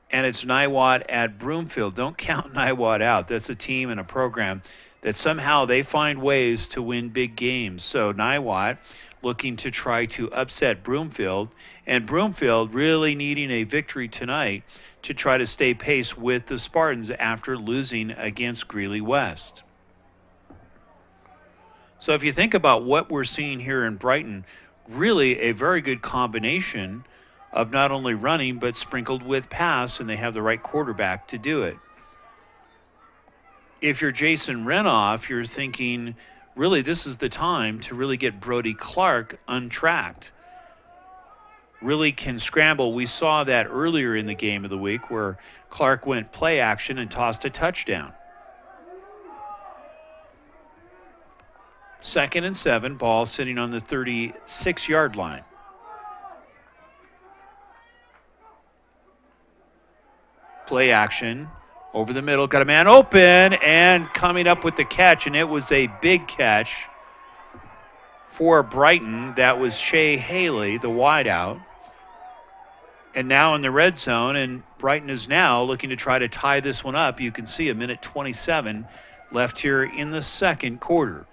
and it's Niwot at Broomfield. Don't count Niwot out. That's a team and a program that somehow they find ways to win big games. So Niwot looking to try to upset Broomfield, and Broomfield really needing a victory tonight to try to stay pace with the Spartans after losing against Greeley West. So if you think about what we're seeing here in Brighton, really a very good combination of not only running but sprinkled with pass, and they have the right quarterback to do it. If you're Jason Renoff, you're thinking, really, this is the time to really get Brody Clark untracked. Really can scramble. We saw that earlier in the game of the week where Clark went play action and tossed a touchdown. 2nd and 7, ball sitting on the 36-yard line. Play action. Over the middle, got a man open and coming up with the catch, and it was a big catch for Brighton. That was Shea Haley, the wideout. And now in the red zone, and Brighton is now looking to try to tie this one up. You can see 1:27 left here in the 2nd quarter.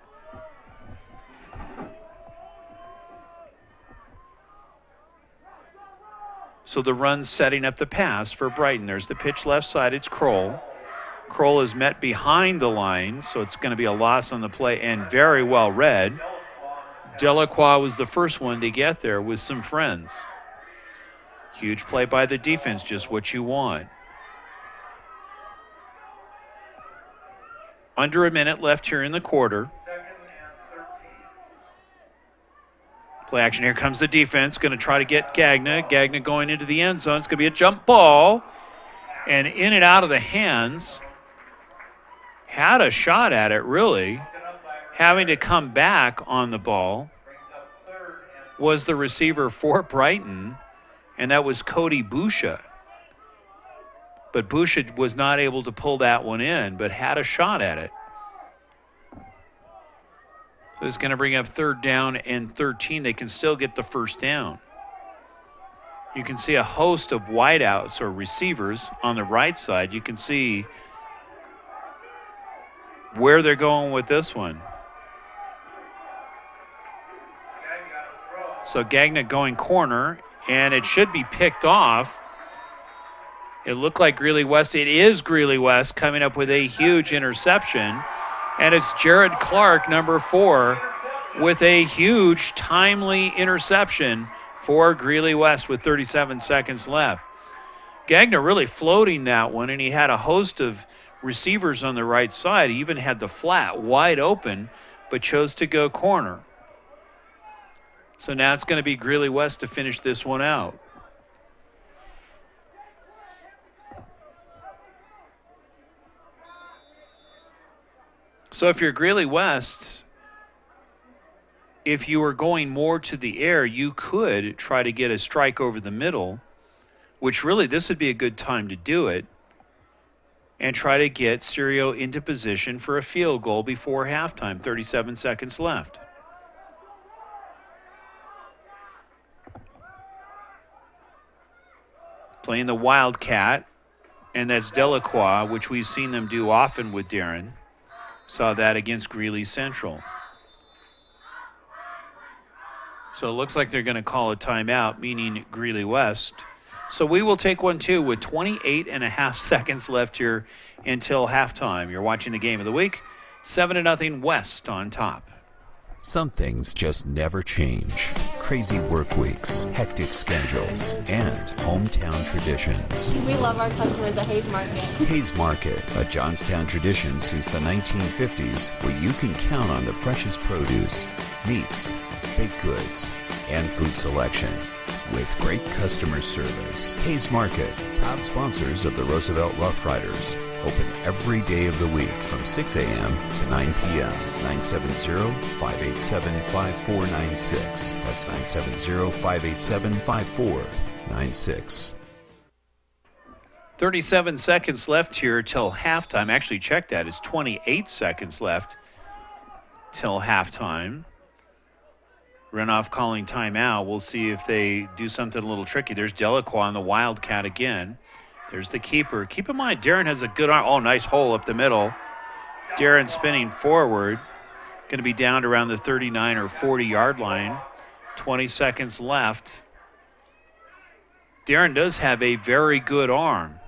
So the run setting up the pass for Brighton. There's the pitch left side. It's Kroll. Kroll is met behind the line, so it's going to be a loss on the play, and very well read. Delacroix was the first one to get there with some friends. Huge play by the defense, just what you want. Under a minute left here in the quarter. Play action. Here comes the defense. Going to try to get Gagna. Gagna going into the end zone. It's going to be a jump ball. And in and out of the hands. Had a shot at it, really. Having to come back on the ball was the receiver for Brighton, and that was Cody Busha. But Busha was not able to pull that one in, but had a shot at it. So it's going to bring up 3rd down and 13. They can still get the first down. You can see a host of wideouts or receivers on the right side. You can see where they're going with this one. So Gagna going corner, and it should be picked off. It looked like Greeley West. It is Greeley West coming up with a huge interception. And it's Jared Clark, number 4, with a huge timely interception for Greeley West with 37 seconds left. Gagna really floating that one, and he had a host of receivers on the right side. He even had the flat wide open, but chose to go corner. So now it's going to be Greeley West to finish this one out. So if you're Greeley West, if you were going more to the air, you could try to get a strike over the middle, which really this would be a good time to do it, and try to get Sirio into position for a field goal before halftime. 37 seconds left. Playing the Wildcat, and that's Delacroix, which we've seen them do often with Darren. Saw that against Greeley Central. So it looks like they're going to call a timeout, meaning Greeley West. So we will take one too with 28 and a half seconds left here until halftime. You're watching the game of the week. 7-0 West on top. Some things just never change. Crazy work weeks, hectic schedules, and hometown traditions. We love our customers at Hayes Market. Hayes Market, a Johnstown tradition since the 1950s, where you can count on the freshest produce, meats, baked goods, and food selection. With great customer service. Hayes Market, proud sponsors of the Roosevelt Rough Riders. Open every day of the week from 6 a.m. to 9 p.m. 970-587-5496. That's 970-587-5496. 37 seconds left here till halftime. Actually, check that. It's 28 seconds left till halftime. Renoff calling timeout. We'll see if they do something a little tricky. There's Delacroix on the Wildcat again. There's the keeper. Keep in mind, Darren has a good arm. Oh, nice hole up the middle. Darren spinning forward. Going to be down to around the 39 or 40-yard line. 20 seconds left. Darren does have a very good arm.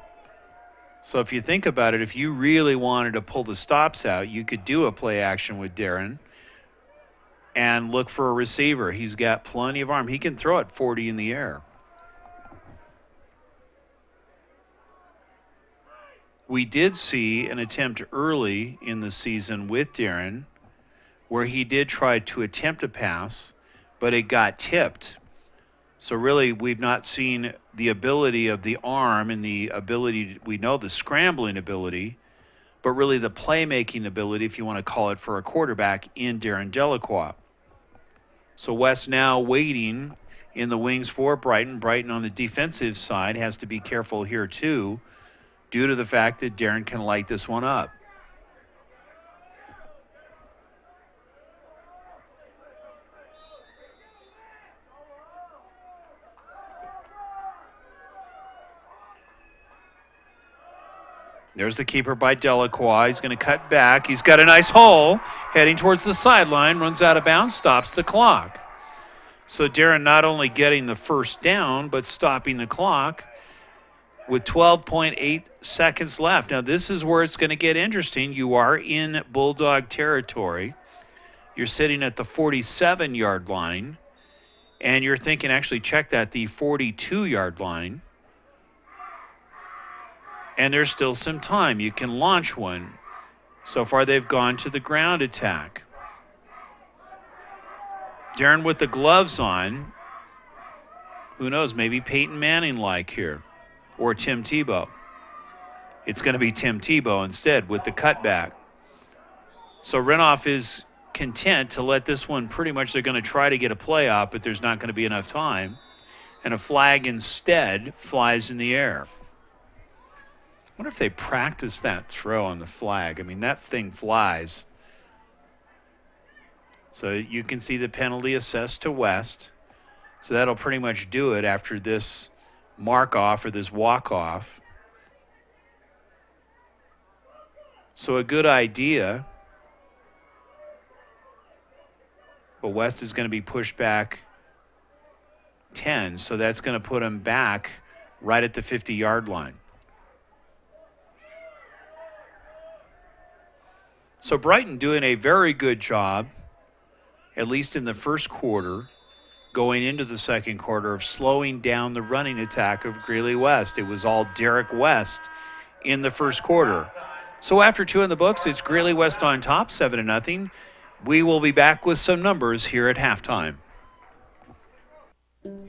So if you think about it, if you really wanted to pull the stops out, you could do a play action with Darren and look for a receiver. He's got plenty of arm. He can throw it 40 in the air. We did see an attempt early in the season with Darren where he did try to attempt a pass, but it got tipped. So really, we've not seen the ability of the arm and the ability, we know the scrambling ability, but really the playmaking ability, if you want to call it, for a quarterback in Darren Delacroix. So West now waiting in the wings for Brighton. Brighton on the defensive side has to be careful here too, due to the fact that Darren can light this one up. There's the keeper by Delacroix. He's going to cut back. He's got a nice hole heading towards the sideline, runs out of bounds, stops the clock. So Darren not only getting the first down, but stopping the clock with 12.8 seconds left. Now, this is where it's going to get interesting. You are in Bulldog territory. You're sitting at the 47-yard line, and you're thinking, actually, check that, the 42-yard line. And there's still some time. You can launch one. So far, they've gone to the ground attack. Darren with the gloves on. Who knows, maybe Peyton Manning-like here. Or Tim Tebow. It's going to be Tim Tebow instead with the cutback. So Renoff is content to let this one pretty much, they're going to try to get a play out, but there's not going to be enough time. And a flag instead flies in the air. I wonder if they practice that throw on the flag. I mean, that thing flies. So you can see the penalty assessed to West. So that'll pretty much do it after this mark-off or this walk-off. So a good idea. But West is going to be pushed back 10. So that's going to put him back right at the 50-yard line. So Brighton doing a very good job, at least in the first quarter, going into the second quarter, of slowing down the running attack of Greeley West. It was all Derek West in the first quarter. So after two in the books, it's Greeley West on top, 7-0. We will be back with some numbers here at halftime.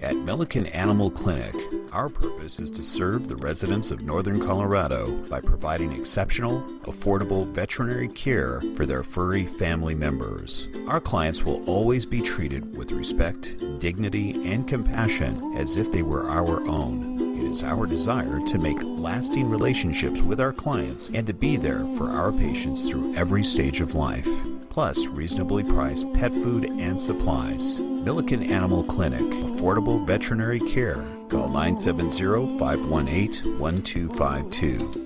At Milliken Animal Clinic, Our purpose is to serve the residents of Northern Colorado by providing exceptional, affordable veterinary care for their furry family members. Our clients will always be treated with respect, dignity, and compassion as if they were our own. It is our desire to make lasting relationships with our clients and to be there for our patients through every stage of life. Plus reasonably priced pet food and supplies. Milliken Animal Clinic, affordable veterinary care. Call 970-518-1252.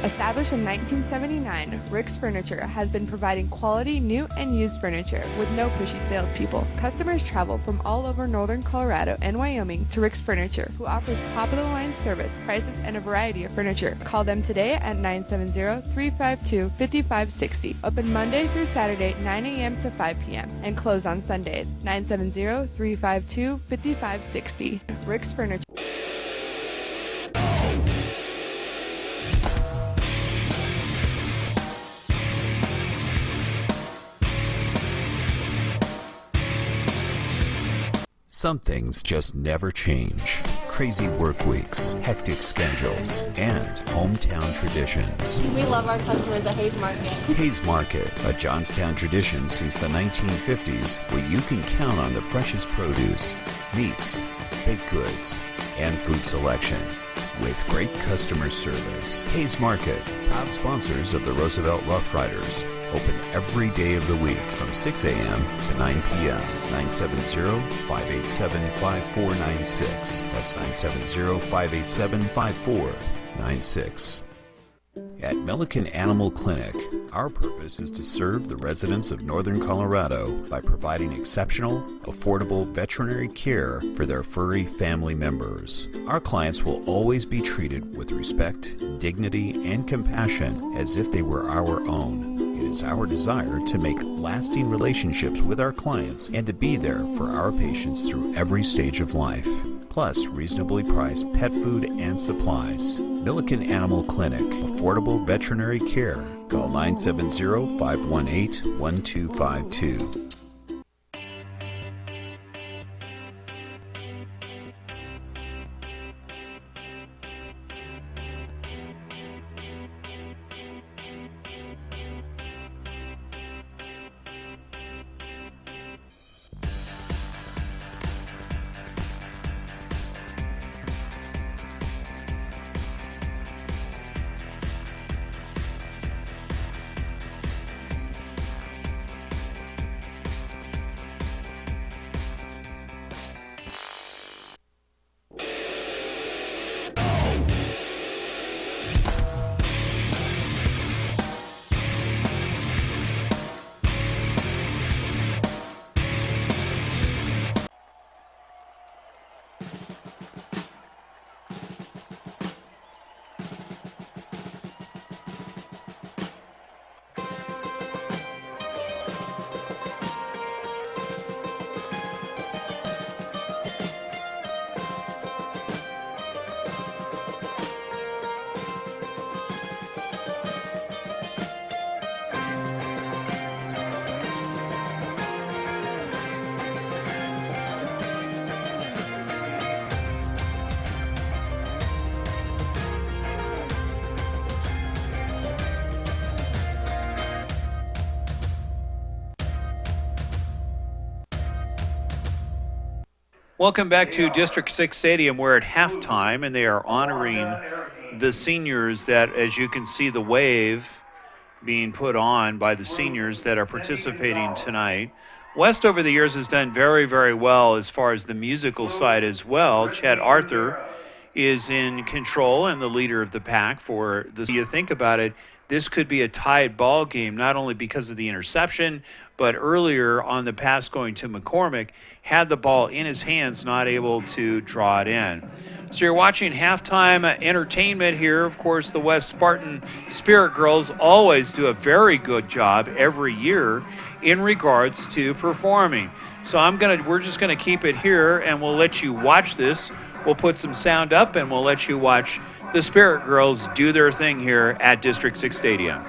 Established in 1979, Rick's Furniture has been providing quality new and used furniture with no pushy salespeople. Customers travel from all over Northern Colorado and Wyoming to Rick's Furniture, who offers top-of-the-line service, prices, and a variety of furniture. Call them today at 970-352-5560. Open Monday through Saturday, 9 a.m. to 5 p.m. and close on Sundays. 970-352-5560. Rick's Furniture. Some things just never change. Crazy work weeks, hectic schedules, and hometown traditions. We love our customers at Hayes Market. Hayes Market, a Johnstown tradition since the 1950s, where you can count on the freshest produce, meats, baked goods, and food selection. With great customer service. Hayes Market, proud sponsors of the Roosevelt Rough Riders. Open every day of the week from 6 a.m. to 9 p.m. 970-587-5496. That's 970-587-5496. At Milliken Animal Clinic, our purpose is to serve the residents of Northern Colorado by providing exceptional, affordable veterinary care for their furry family members. Our clients will always be treated with respect, dignity, and compassion as if they were our own. It is our desire to make lasting relationships with our clients and to be there for our patients through every stage of life. Plus reasonably priced pet food and supplies. Milliken Animal Clinic, affordable veterinary care. Call 970-518-1252. Welcome back to District 6 Stadium. We're at halftime, and they are honoring the seniors that, as you can see, the wave being put on by the seniors that are participating tonight. West over the years has done very, very well as far as the musical side as well. Chad Arthur is in control and the leader of the pack for the. You think about it, this could be a tied ball game, not only because of the interception, but earlier on the pass going to McCormick, had the ball in his hands, not able to draw it in. So you're watching halftime entertainment here. Of course, the West Spartan Spirit Girls always do a very good job every year in regards to performing. So we're just gonna keep it here, and we'll let you watch this. We'll put some sound up, and we'll let you watch the Spirit Girls do their thing here at District 6 Stadium.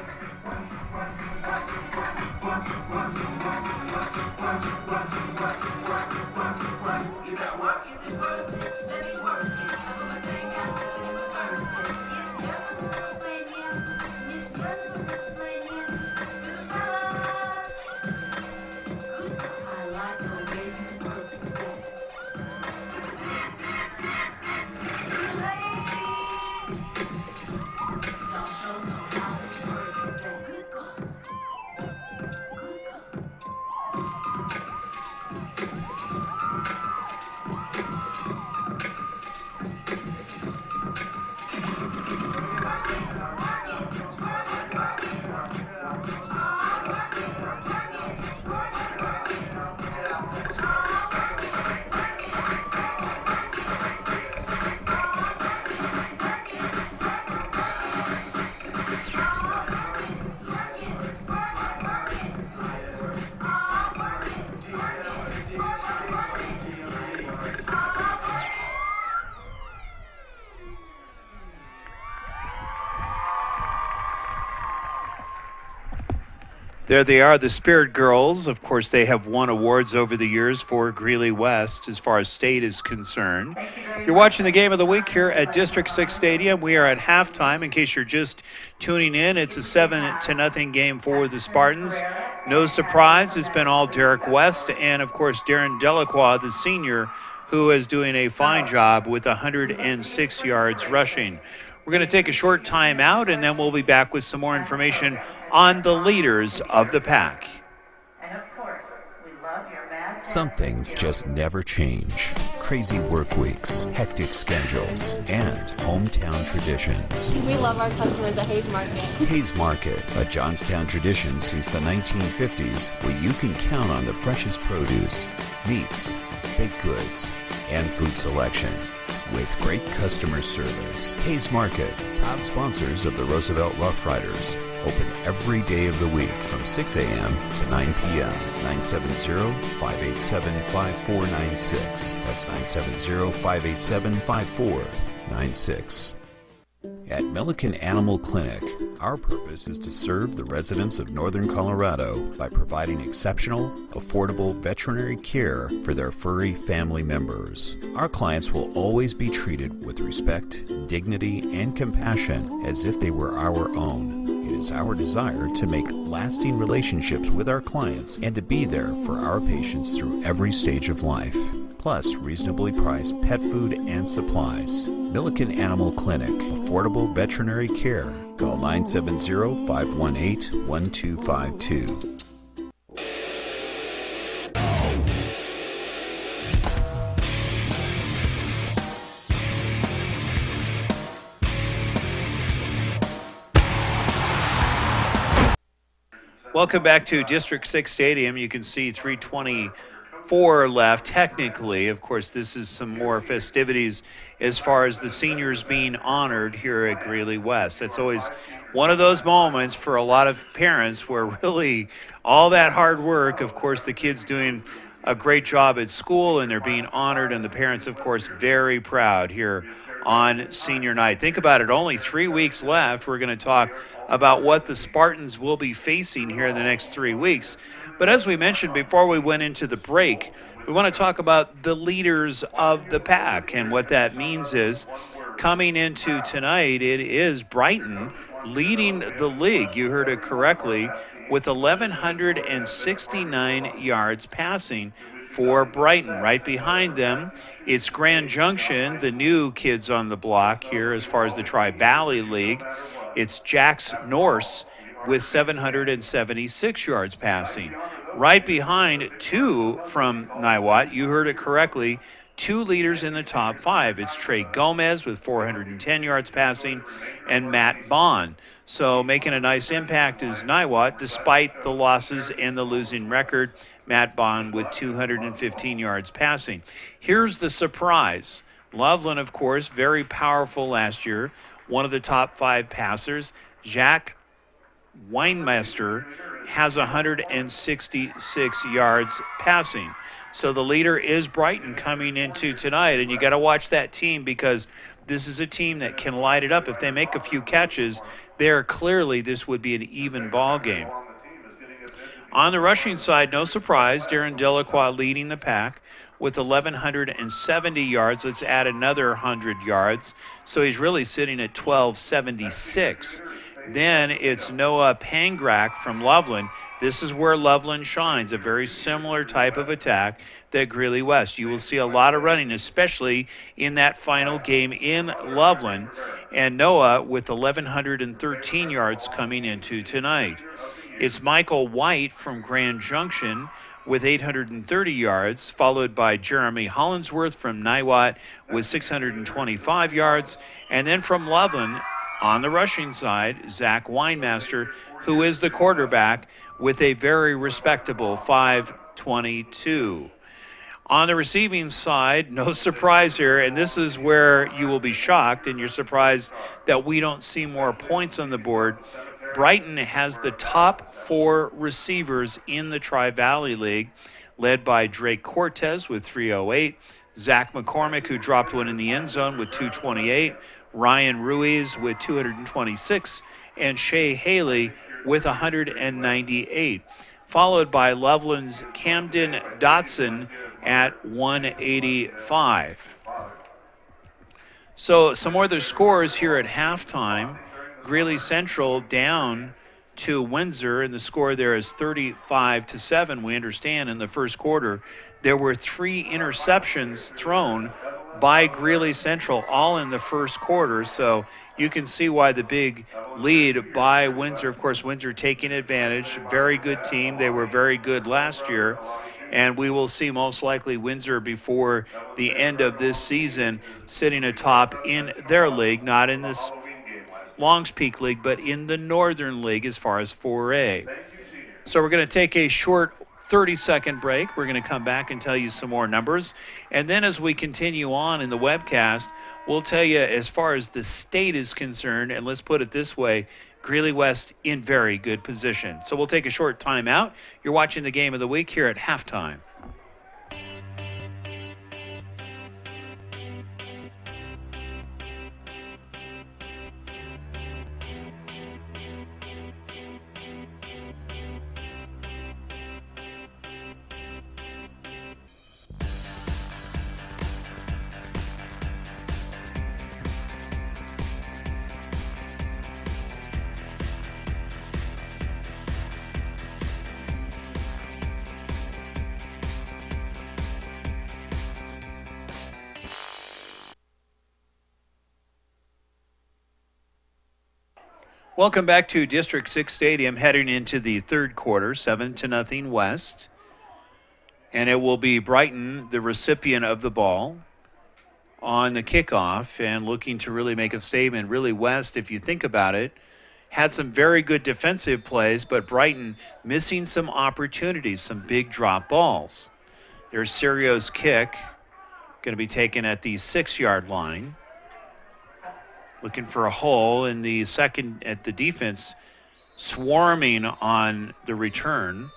There they are, the Spirit Girls. Of course, they have won awards over the years for Greeley West as far as state is concerned. You're watching the game of the week here at District 6 Stadium. We are at halftime. In case you're just tuning in, it's a 7-0 game for the Spartans. No surprise, it's been all Derek West and, of course, Darren Delacroix, the senior, who is doing a fine job with 106 yards rushing. We're going to take a short time out, and then we'll be back with some more information on the leaders of the pack. Some things just never change. Crazy work weeks, hectic schedules, and hometown traditions. We love our customers at Hayes Market. Hayes Market, a Johnstown tradition since the 1950s, where you can count on the freshest produce, meats, baked goods, and food selection. With great customer service. Hayes Market, proud sponsors of the Roosevelt Rough Riders. Open every day of the week from 6 a.m. to 9 p.m. 970-587-5496. That's 970-587-5496. At Milliken Animal Clinic, our purpose is to serve the residents of Northern Colorado by providing exceptional, affordable veterinary care for their furry family members. Our clients will always be treated with respect, dignity, and compassion as if they were our own. It is our desire to make lasting relationships with our clients and to be there for our patients through every stage of life. Plus reasonably priced pet food and supplies. Milliken Animal Clinic, affordable veterinary care. Call 970-518-1252. Welcome back to District 6 Stadium. You can see 3:24 left technically. Of course, this is some more festivities as far as the seniors being honored here at Greeley West. That's always one of those moments for a lot of parents where really all that hard work, of course, the kids doing a great job at school and they're being honored, and the parents, of course, very proud here on senior night. Think about it, only 3 weeks left. We're going to talk about what the Spartans will be facing here in the next 3 weeks. But as we mentioned before we went into the break, we want to talk about the leaders of the pack. And what that means is coming into tonight, it is Brighton leading the league. You heard it correctly, with 1,169 yards passing, for Brighton. Right behind them, it's Grand Junction, the new kids on the block here as far as the Tri-Valley League. It's Jack's Norse with 776 yards passing. Right behind, two from Niwot, you heard it correctly, two leaders in the top five. It's Trey Gomez with 410 yards passing and Matt Bond. So making a nice impact is Niwot, despite the losses and the losing record. Matt Bond with 215 yards passing. Here's the surprise. Loveland, of course, very powerful last year. One of the top five passers. Jack Weinmeister has 166 yards passing. So the leader is Brighton coming into tonight, and you got to watch that team because this is a team that can light it up. If they make a few catches, this would be an even ball game. On the rushing side, no surprise, Darren Delacroix leading the pack with 1,170 yards. Let's add another 100 yards. So he's really sitting at 1,276. Then it's Noah Pangrak from Loveland. This is where Loveland shines, a very similar type of attack that Greeley West. You will see a lot of running, especially in that final game in Loveland. And Noah with 1,113 yards coming into tonight. It's Michael White from Grand Junction with 830 yards, followed by Jeremy Hollinsworth from Niwot with 625 yards. And then from Loveland, on the rushing side, Zach Weinmaster, who is the quarterback, with a very respectable 522. On the receiving side, no surprise here, and this is where you will be shocked and you're surprised that we don't see more points on the board. Brighton has the top four receivers in the Tri-Valley League, led by Drake Cortez with 308, Zach McCormick, who dropped one in the end zone with 228, Ryan Ruiz with 226, and Shea Haley with 198, followed by Loveland's Camden Dotson at 185. So some more of the scores here at halftime. Greeley Central down to Windsor, and the score there is 35-7. We understand in the first quarter there were 3 interceptions thrown by Greeley Central, all in the first quarter. So you can see why the big lead by Windsor. Of course, Windsor taking advantage. Very good team. They were very good last year. And we will see most likely Windsor before the end of this season sitting atop in their league, not in this Longs Peak League, but in the Northern League as far as 4A. So we're going to take a short 30-second break. We're going to come back and tell you some more numbers. And then as we continue on in the webcast, we'll tell you as far as the state is concerned, and let's put it this way, Greeley West in very good position. So we'll take a short time out. You're watching the game of the week here at halftime. Welcome back to District 6 Stadium, heading into the third quarter, 7-0 West. And it will be Brighton, the recipient of the ball, on the kickoff and looking to really make a statement. Really, West, if you think about it, had some very good defensive plays, but Brighton missing some opportunities, some big drop balls. There's Serio's kick, going to be taken at the 6-yard line. Looking for a hole in the second at the defense, swarming on the return.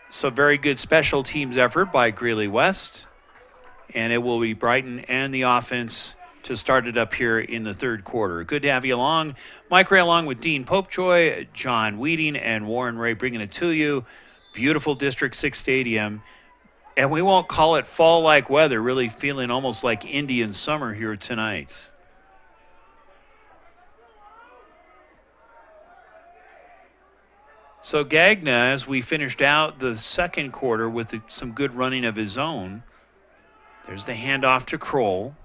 So very good special teams effort by Greeley West. And it will be Brighton and the offense to start it up here in the third quarter. Good to have you along. Mike Ray along with Dean Popejoy, John Weeding, and Warren Ray bringing it to you. Beautiful District 6 Stadium. And we won't call it fall-like weather, really feeling almost like Indian summer here tonight. So Gagna, as we finished out the second quarter with some good running of his own, there's the handoff to Kroll.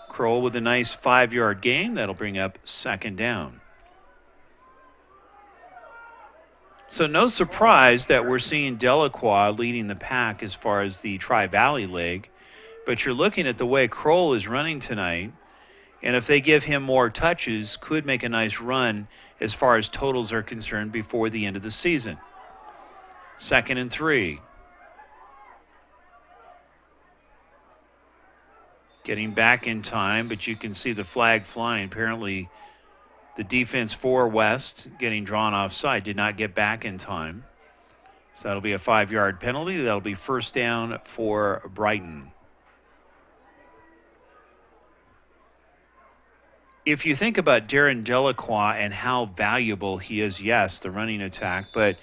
Kroll with a nice 5-yard gain. That'll bring up second down. So no surprise that we're seeing Delacroix leading the pack as far as the Tri-Valley League. But you're looking at the way Kroll is running tonight, and if they give him more touches, could make a nice run as far as totals are concerned before the end of the season. 2nd and 3. Getting back in time, but you can see the flag flying. Apparently the defense for West getting drawn offside did not get back in time. So that'll be a 5-yard penalty. That'll be first down for Brighton. If you think about Darren Delacroix and how valuable he is, yes, the running attack, but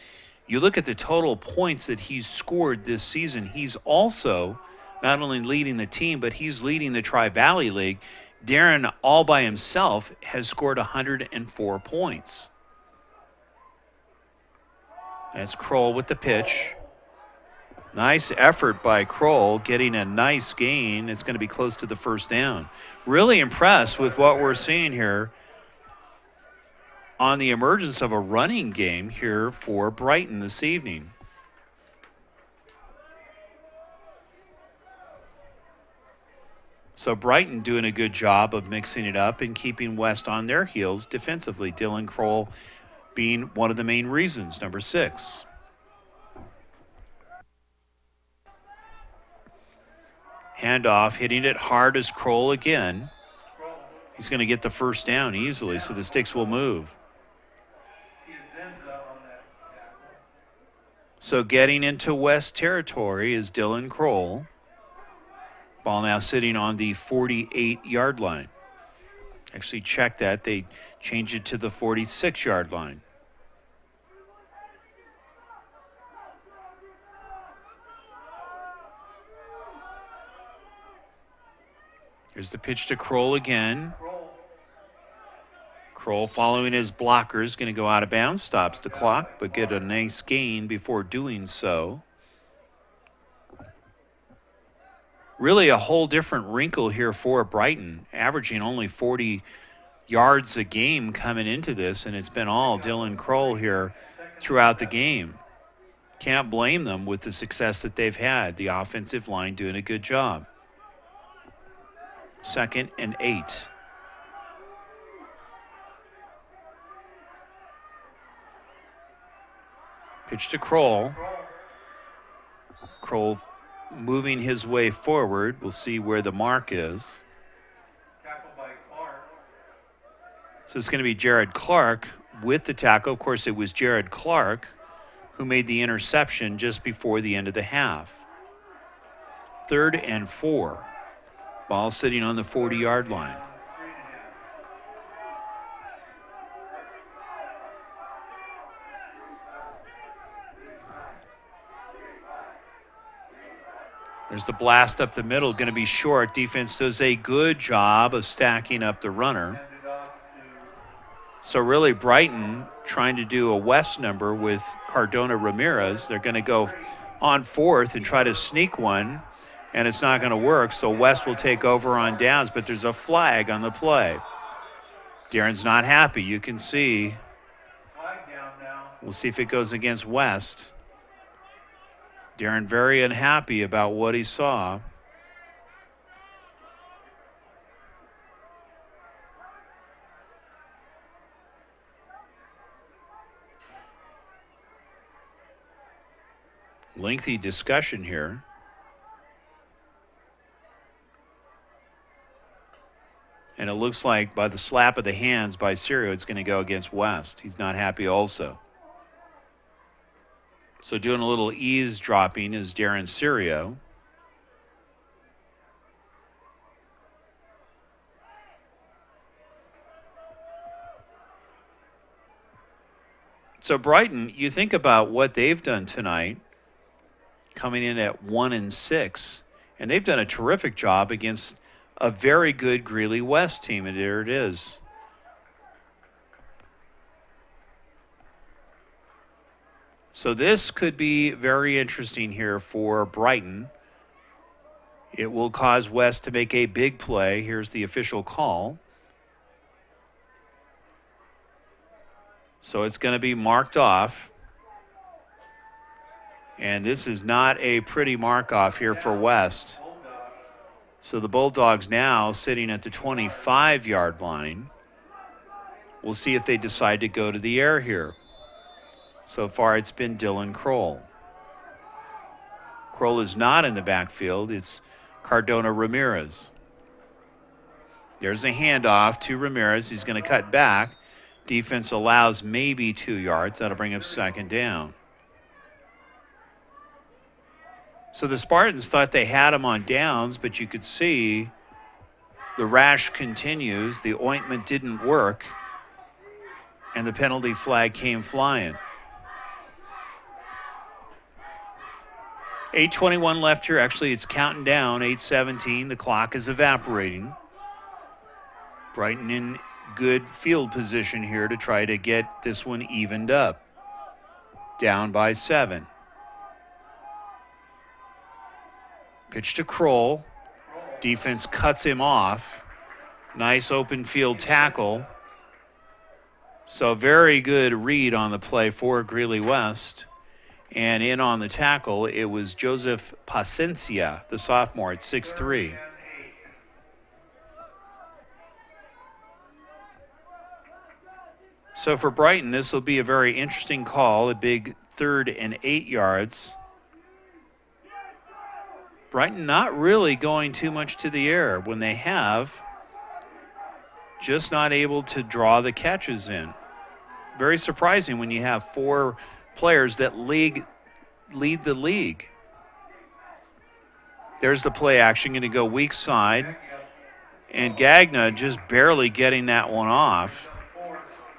you look at the total points that he's scored this season, he's also not only leading the team, but he's leading the Tri-Valley League. Darren, all by himself, has scored 104 points. That's Kroll with the pitch. Nice effort by Kroll, getting a nice gain. It's going to be close to the first down. Really impressed with what we're seeing here on the emergence of a running game here for Brighton this evening. So Brighton doing a good job of mixing it up and keeping West on their heels defensively. Dylan Kroll being one of the main reasons, number 6. Handoff, hitting it hard as Kroll again. He's going to get the first down easily, so the sticks will move. So getting into West territory is Dylan Kroll. Ball now sitting on the 48-yard line. Actually, check that. They changed it to the 46-yard line. Here's the pitch to Kroll again. Kroll, following his blockers, going to go out of bounds, stops the clock, but get a nice gain before doing so. Really a whole different wrinkle here for Brighton, averaging only 40 yards a game coming into this, and it's been all Dylan Kroll here throughout the game. Can't blame them with the success that they've had. The offensive line doing a good job. 2nd and 8. Pitch to Kroll. Kroll moving his way forward. We'll see where the mark is. So it's going to be Jared Clark with the tackle. Of course, it was Jared Clark who made the interception just before the end of the half. 3rd and 4. Ball sitting on the 40-yard line. There's the blast up the middle, going to be short. Defense does a good job of stacking up the runner. So really Brighton trying to do a West number with Cardona Ramirez. They're going to go on 4th and try to sneak one, and it's not going to work. So West will take over on downs, but there's a flag on the play. Darren's not happy. You can see. We'll see if it goes against West. Darren very unhappy about what he saw. Lengthy discussion here. And it looks like by the slap of the hands by Sirio, it's going to go against West. He's not happy also. So doing a little eavesdropping is Darren Sirio. So Brighton, you think about what they've done tonight, coming in at 1-6, and they've done a terrific job against a very good Greeley West team, and there it is. So this could be very interesting here for Brighton. It will cause West to make a big play. Here's the official call. So it's going to be marked off. And this is not a pretty mark off here for West. So the Bulldogs now sitting at the 25-yard line. We'll see if they decide to go to the air here. So far it's been Dylan Kroll. Kroll is not in the backfield. It's Cardona Ramirez. There's a handoff to Ramirez. He's going to cut back. Defense allows maybe 2 yards. That'll bring up second down. So the Spartans thought they had him on downs, but you could see the rash continues. The ointment didn't work, and the penalty flag came flying. 8:21 left here. Actually, it's counting down, 8:17. The clock is evaporating. Brighton in good field position here to try to get this one evened up. Down by 7. Pitch to Kroll. Defense cuts him off. Nice open field tackle. So very good read on the play for Greeley West. And in on the tackle, it was Joseph Pacencia, the sophomore at 6'3". So for Brighton, this will be a very interesting call, a big 3rd and 8 yards. Brighton not really going too much to the air. When they have, just not able to draw the catches in. Very surprising when you have 4 players that lead the league. There's the play action, going to go weak side. And Gagna just barely getting that one off.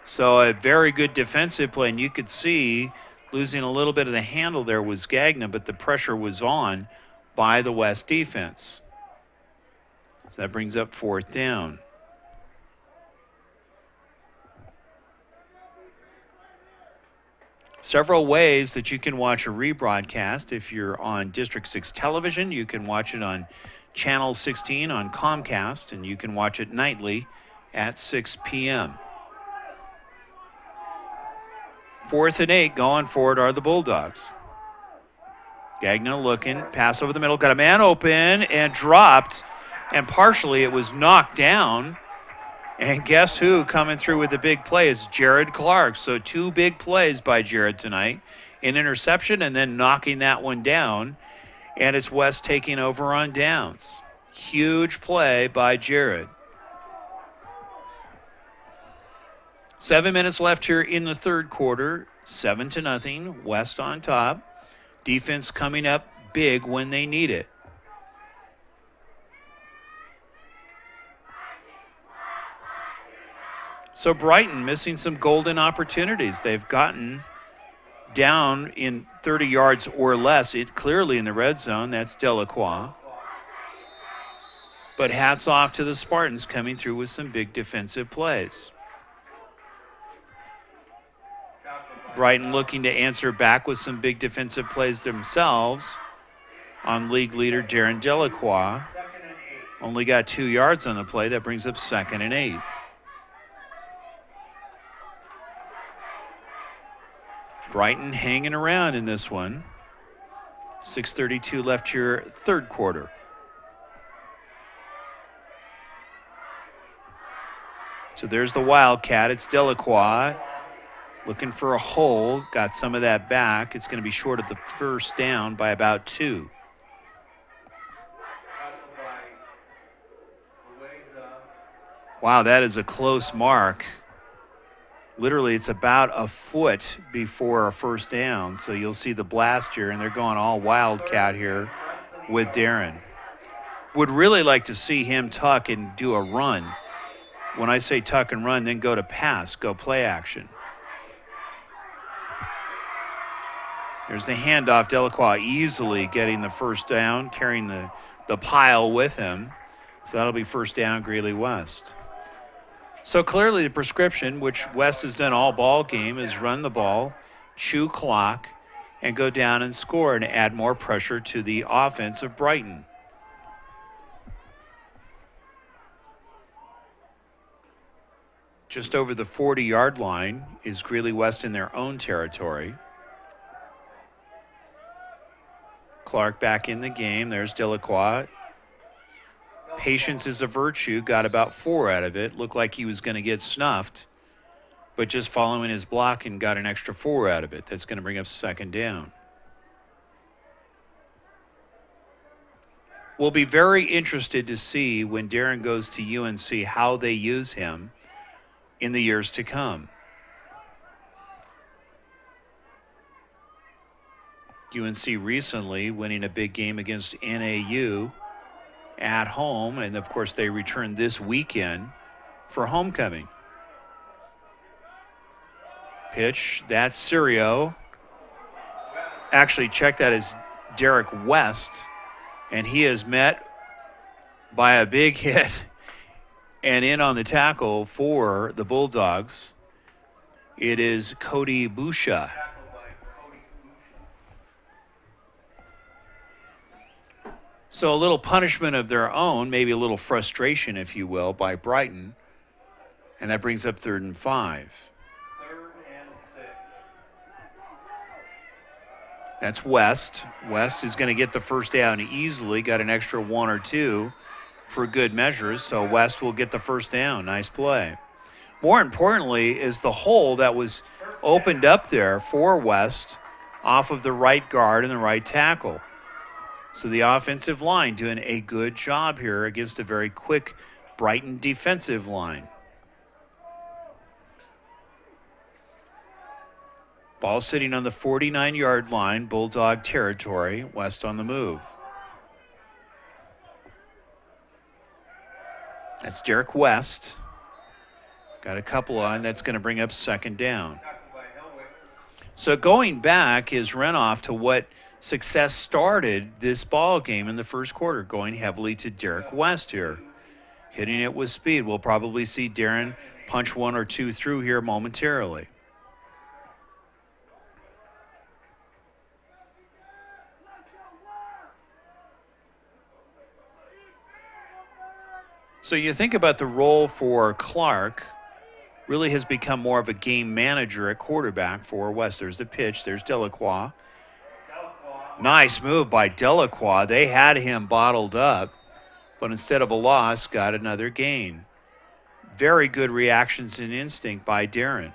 So a very good defensive play, and you could see losing a little bit of the handle there was Gagna, but the pressure was on by the West defense. So that brings up 4th down. Several ways that you can watch a rebroadcast. If you're on District 6 television, you can watch it on Channel 16 on Comcast, and you can watch it nightly at 6 p.m. 4th and 8 going forward are the Bulldogs. Gagna looking, pass over the middle, got a man open and dropped, and partially it was knocked down. And guess who coming through with the big play is Jared Clark. So 2 big plays by Jared tonight. An interception and then knocking that one down. And it's West taking over on downs. Huge play by Jared. 7 minutes left here in the 3rd quarter. 7-0. West on top. Defense coming up big when they need it. So Brighton missing some golden opportunities. They've gotten down in 30 yards or less. It clearly in the red zone. That's Delacroix. But hats off to the Spartans coming through with some big defensive plays. Brighton looking to answer back with some big defensive plays themselves on league leader Darren Delacroix. Only got 2 yards on the play. That brings up 2nd and 8. Brighton hanging around in this one. 6:32 left here, 3rd quarter. So there's the Wildcat. It's Delacroix. Looking for a hole, got some of that back. It's going to be short of the 1st down by about 2. Wow, that is a close mark. Literally, it's about a foot before a 1st down. So you'll see the blast here, and they're going all Wildcat here with Darren. Would really like to see him tuck and do a run. When I say tuck and run, then go to pass, go play action. There's the handoff. Delacroix easily getting the 1st down, carrying the pile with him. So that'll be 1st down, Greeley West. So clearly the prescription, which West has done all ball game, is run the ball, chew clock, and go down and score and add more pressure to the offense of Brighton. Just over the 40-yard line is Greeley West in their own territory. Clark back in the game. There's Delacroix. Patience is a virtue. Got about 4 out of it. Looked like he was going to get snuffed, but just following his block and got an extra 4 out of it. That's going to bring up second down. We'll be very interested to see when Darren goes to UNC how they use him in the years to come. UNC recently winning a big game against NAU at home, and of course they return this weekend for homecoming. Pitch, that's Sirio. Actually, check that as Derek West, and he is met by a big hit and in on the tackle for the Bulldogs. It is Cody Busha. So a little punishment of their own, maybe a little frustration, if you will, by Brighton. And that brings up 3rd and 5. That's West. West is going to get the first down easily. Got an extra 1 or 2 for good measures. So West will get the first down. Nice play. More importantly is the hole that was opened up there for West off of the right guard and the right tackle. So the offensive line doing a good job here against a very quick Brighton defensive line. Ball sitting on the 49-yard line, Bulldog territory, West on the move. That's Derek West. Got a couple on. That's going to bring up second down. So going back is runoff to what success started this ball game in the first quarter, going heavily to Derek West here. Hitting it with speed. We'll probably see Darren punch 1 or 2 through here momentarily. So you think about the role for Clark, really has become more of a game manager at quarterback for West. There's the pitch. There's Delacroix. Nice move by Delacroix. They had him bottled up, but instead of a loss, got another gain. Very good reactions and instinct by Darren.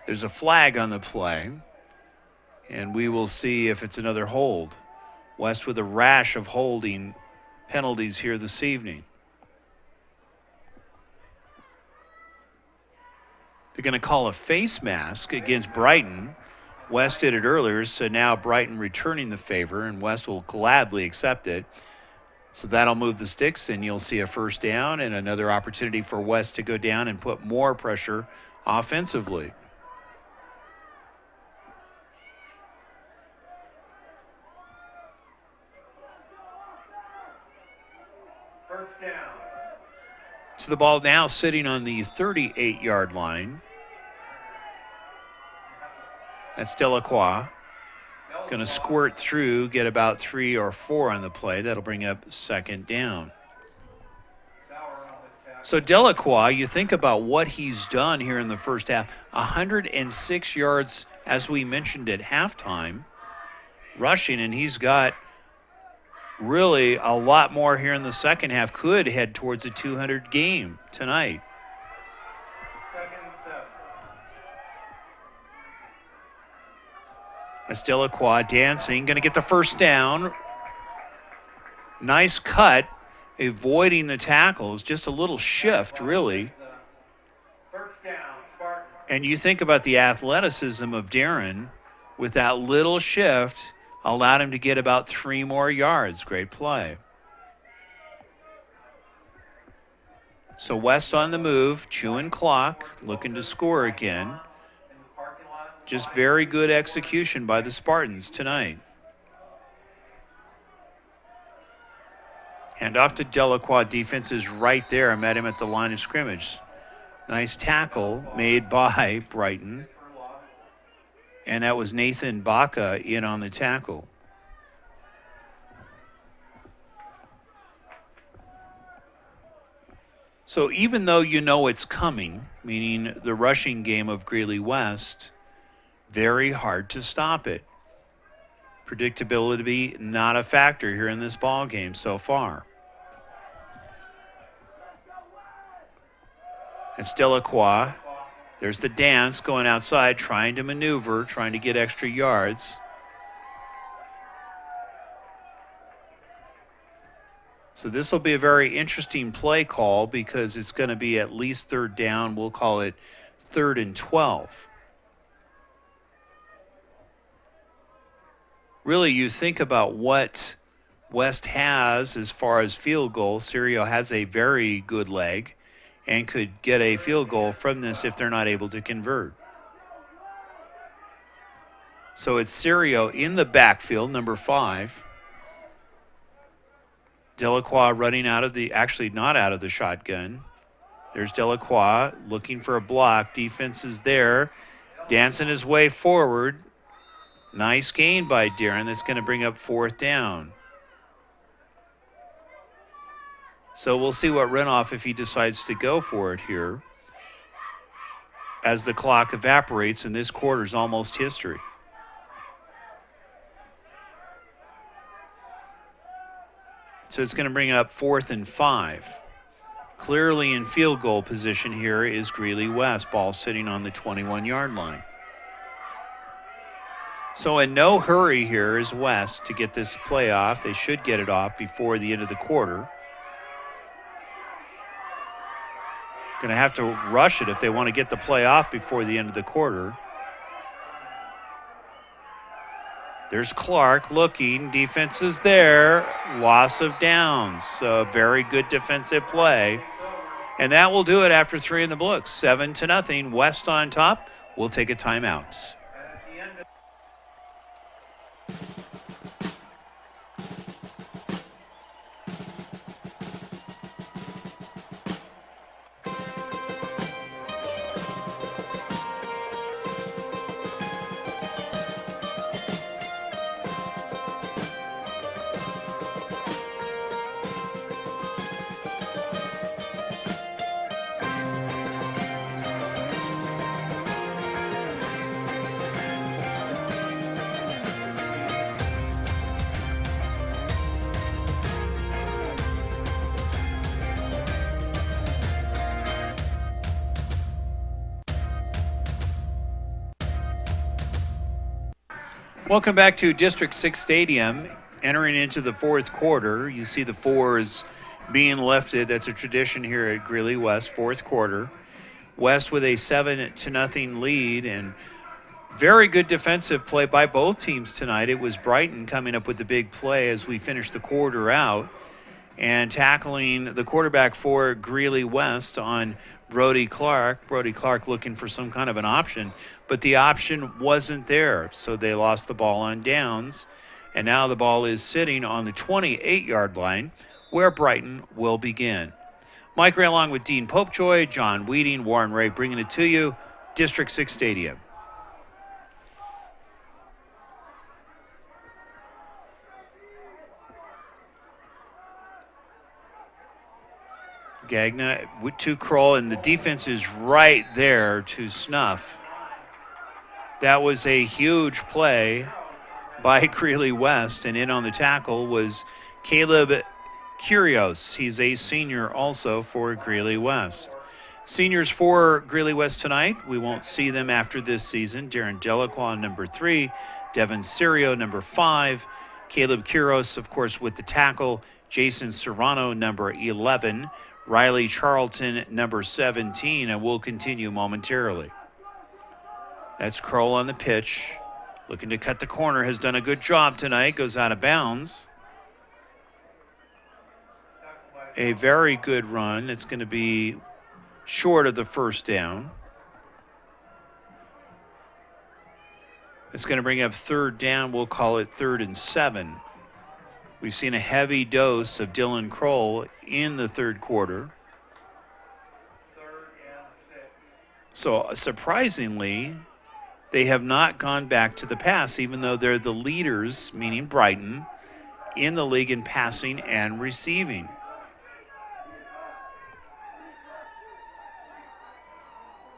There's a flag on the play, and we will see if it's another hold. West with a rash of holding penalties here this evening. They're going to call a face mask against Brighton. West did it earlier, so now Brighton returning the favor, and West will gladly accept it. So that'll move the sticks, and you'll see a first down and another opportunity for West to go down and put more pressure offensively. First down. So the ball now sitting on the 38-yard line. That's Delacroix. Going to squirt through, get about 3 or 4 on the play. That'll bring up second down. So Delacroix, you think about what he's done here in the first half. 106 yards, as we mentioned at halftime, rushing, and he's got really a lot more here in the second half. Could head towards a 200 game tonight. That's Delacroix dancing, going to get the first down. Nice cut, avoiding the tackles. Just a little shift, really. And you think about the athleticism of Darren, with that little shift, allowed him to get about 3 more yards. Great play. So West on the move, chewing clock, looking to score again. Just very good execution by the Spartans tonight. Hand off to Delacroix. Defense is right there. I met him at the line of scrimmage. Nice tackle made by Brighton. And that was Nathan Baca in on the tackle. So even though you know it's coming, meaning the rushing game of Greeley West, very hard to stop it. Predictability not a factor here in this ball game so far. It's Delacroix. There's the dance going outside, trying to maneuver, trying to get extra yards. So this will be a very interesting play call because it's going to be at least third down. We'll call it 3rd and 12. Really, you think about what West has as far as field goals. Serio has a very good leg and could get a field goal from this if they're not able to convert. So it's Serio in the backfield, number 5. Delacroix running out of the, actually not out of the shotgun. There's Delacroix looking for a block. Defense is there, dancing his way forward. Nice gain by Darren. That's going to bring up 4th down. So we'll see what Renoff if he decides to go for it here as the clock evaporates and this quarter's almost history. So it's going to bring up 4th and 5. Clearly in field goal position here is Greeley West. Ball sitting on the 21-yard line. So in no hurry here is West to get this play off. They should get it off before the end of the quarter. Going to have to rush it if they want to get the play off before the end of the quarter. There's Clark looking. Defense is there. Loss of downs. Very good defensive play. And that will do it after 3 in the books. 7-0. West on top. We'll take a timeout. Welcome back to District 6 Stadium. Entering into the 4th quarter, you see the 4s being lifted. That's a tradition here at Greeley West, 4th quarter. West with a 7-0 lead, and very good defensive play by both teams tonight. It was Brighton coming up with the big play as we finished the quarter out and tackling the quarterback for Greeley West on Brody Clark. Brody Clark looking for some kind of an option, but the option wasn't there. So they lost the ball on downs, and now the ball is sitting on the 28-yard line where Brighton will begin. Mike Ray along with Dean Popejoy, John Weeding, Warren Ray bringing it to you, District 6 Stadium. Gagna to Kroll, and the defense is right there to snuff. That was a huge play by Greeley West, and in on the tackle was Caleb Curios. He's a senior also for Greeley West. Seniors for Greeley West tonight, we won't see them after this season. Darren Delacroix, number 3. Devin Serio, number 5. Caleb Curios, of course, with the tackle. Jason Serrano, number 11. Riley Charlton, number 17, and we'll continue momentarily. That's Kroll on the pitch. Looking to cut the corner, has done a good job tonight, goes out of bounds. A very good run. It's going to be short of the 1st down. It's going to bring up 3rd down. We'll call it 3rd and 7. We've seen a heavy dose of Dylan Kroll in the 3rd quarter. 3rd and 6. So surprisingly, they have not gone back to the pass, even though they're the leaders, meaning Brighton, in the league in passing and receiving.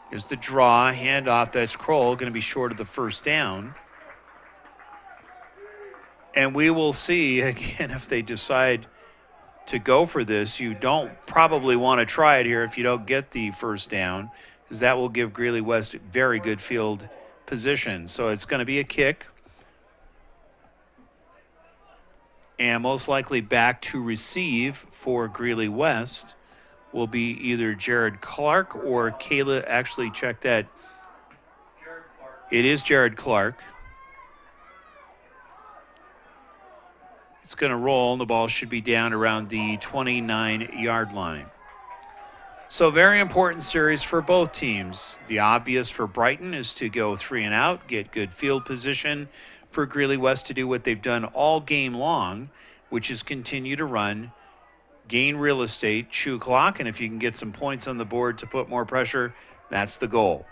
Here's the draw, handoff. That's Kroll, going to be short of the first down. And we will see, again, if they decide to go for this. You don't probably want to try it here if you don't get the first down, because that will give Greeley West very good field position. So it's going to be a kick. And most likely back to receive for Greeley West will be either Jared Clark or Kayla. Actually, check that. It is Jared Clark. It's going to roll, and the ball should be down around the 29-yard line. So very important series for both teams. The obvious for Brighton is to go 3 and out, get good field position. For Greeley West to do what they've done all game long, which is continue to run, gain real estate, chew clock, and if you can get some points on the board to put more pressure, that's the goal.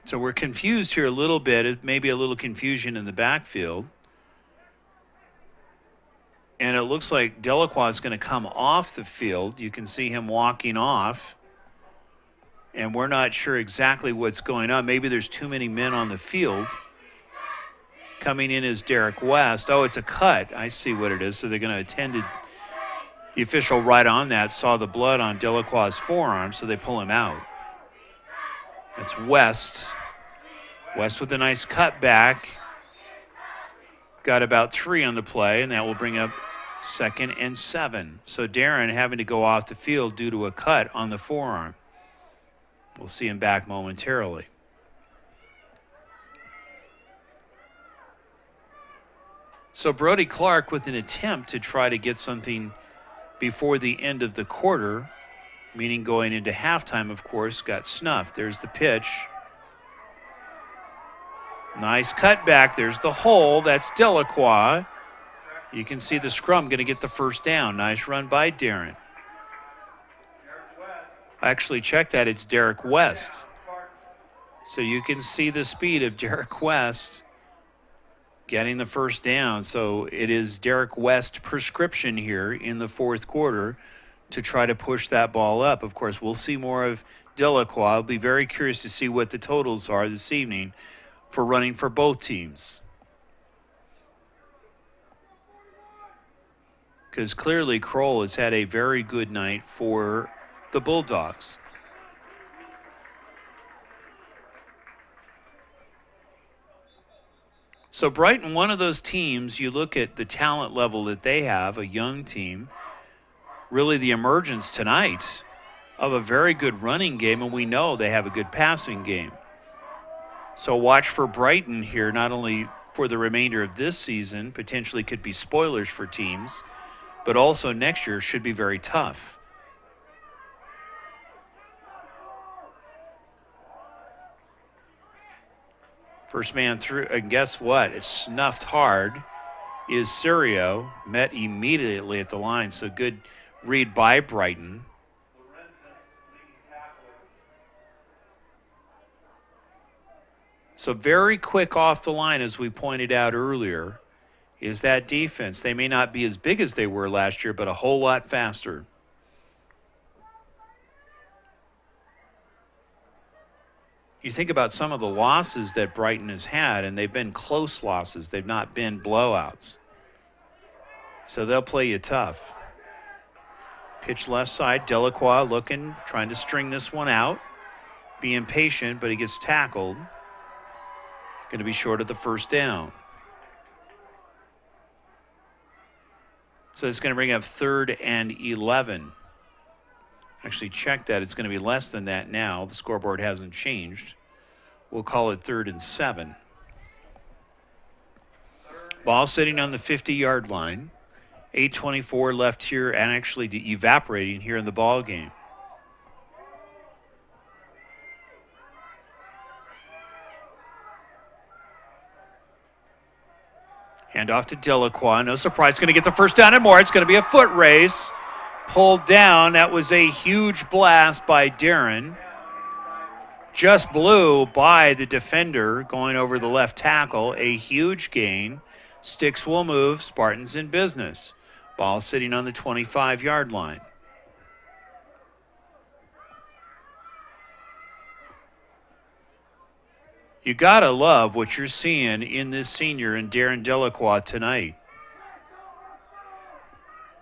So we're confused here a little bit. Maybe a little confusion in the backfield. And it looks like Delacroix is going to come off the field. You can see him walking off. And we're not sure exactly what's going on. Maybe there's too many men on the field. Coming in is Derek West. Oh, it's a cut. I see what it is. So they're going to attend to the official right on that. Saw the blood on Delacroix' forearm, so they pull him out. That's West. West with a nice cut back. Got about 3 on the play, and that will bring up 2nd and 7. So Darren having to go off the field due to a cut on the forearm. We'll see him back momentarily. So Brody Clark with an attempt to try to get something before the end of the quarter, meaning going into halftime, of course, got snuffed. There's the pitch. Nice cut back. There's the hole. That's Delacroix. You can see the scrum going to get the first down. Nice run by Darren. Actually, check that. It's Derek West. So you can see the speed of Derek West getting the first down. So it is Derek West prescription here in the fourth quarter to try to push that ball up. Of course, we'll see more of Delacroix. I'll be very curious to see what the totals are this evening for running for both teams. Because clearly Kroll has had a very good night for the Bulldogs. So Brighton, one of those teams, you look at the talent level that they have, a young team, really the emergence tonight of a very good running game, and we know they have a good passing game. So watch for Brighton here, not only for the remainder of this season, potentially could be spoilers for teams, but also next year should be very tough. First man through, and guess what? It's snuffed hard. Is Serio, met immediately at the line, so good read by Brighton. So very quick off the line, as we pointed out earlier, is that defense. They may not be as big as they were last year, but a whole lot faster. You think about some of the losses that Brighton has had, and they've been close losses. They've not been blowouts. So they'll play you tough. Pitch left side, Delacroix looking, trying to string this one out. Being patient, but he gets tackled. Going to be short of the first down. So it's going to bring up 3rd and 11. Actually, check that. It's going to be less than that now. The scoreboard hasn't changed. We'll call it 3rd and 7. Ball sitting on the 50-yard line. 8:24 left here, and actually evaporating here in the ball game. Hand off to Delacroix. No surprise, going to get the first down and more. It's going to be a foot race. Pulled down. That was a huge blast by Darren. Just blew by the defender going over the left tackle. A huge gain. Sticks will move. Spartans in business. Ball sitting on the 25-yard line. You got to love what you're seeing in this senior and Darren Delacroix tonight.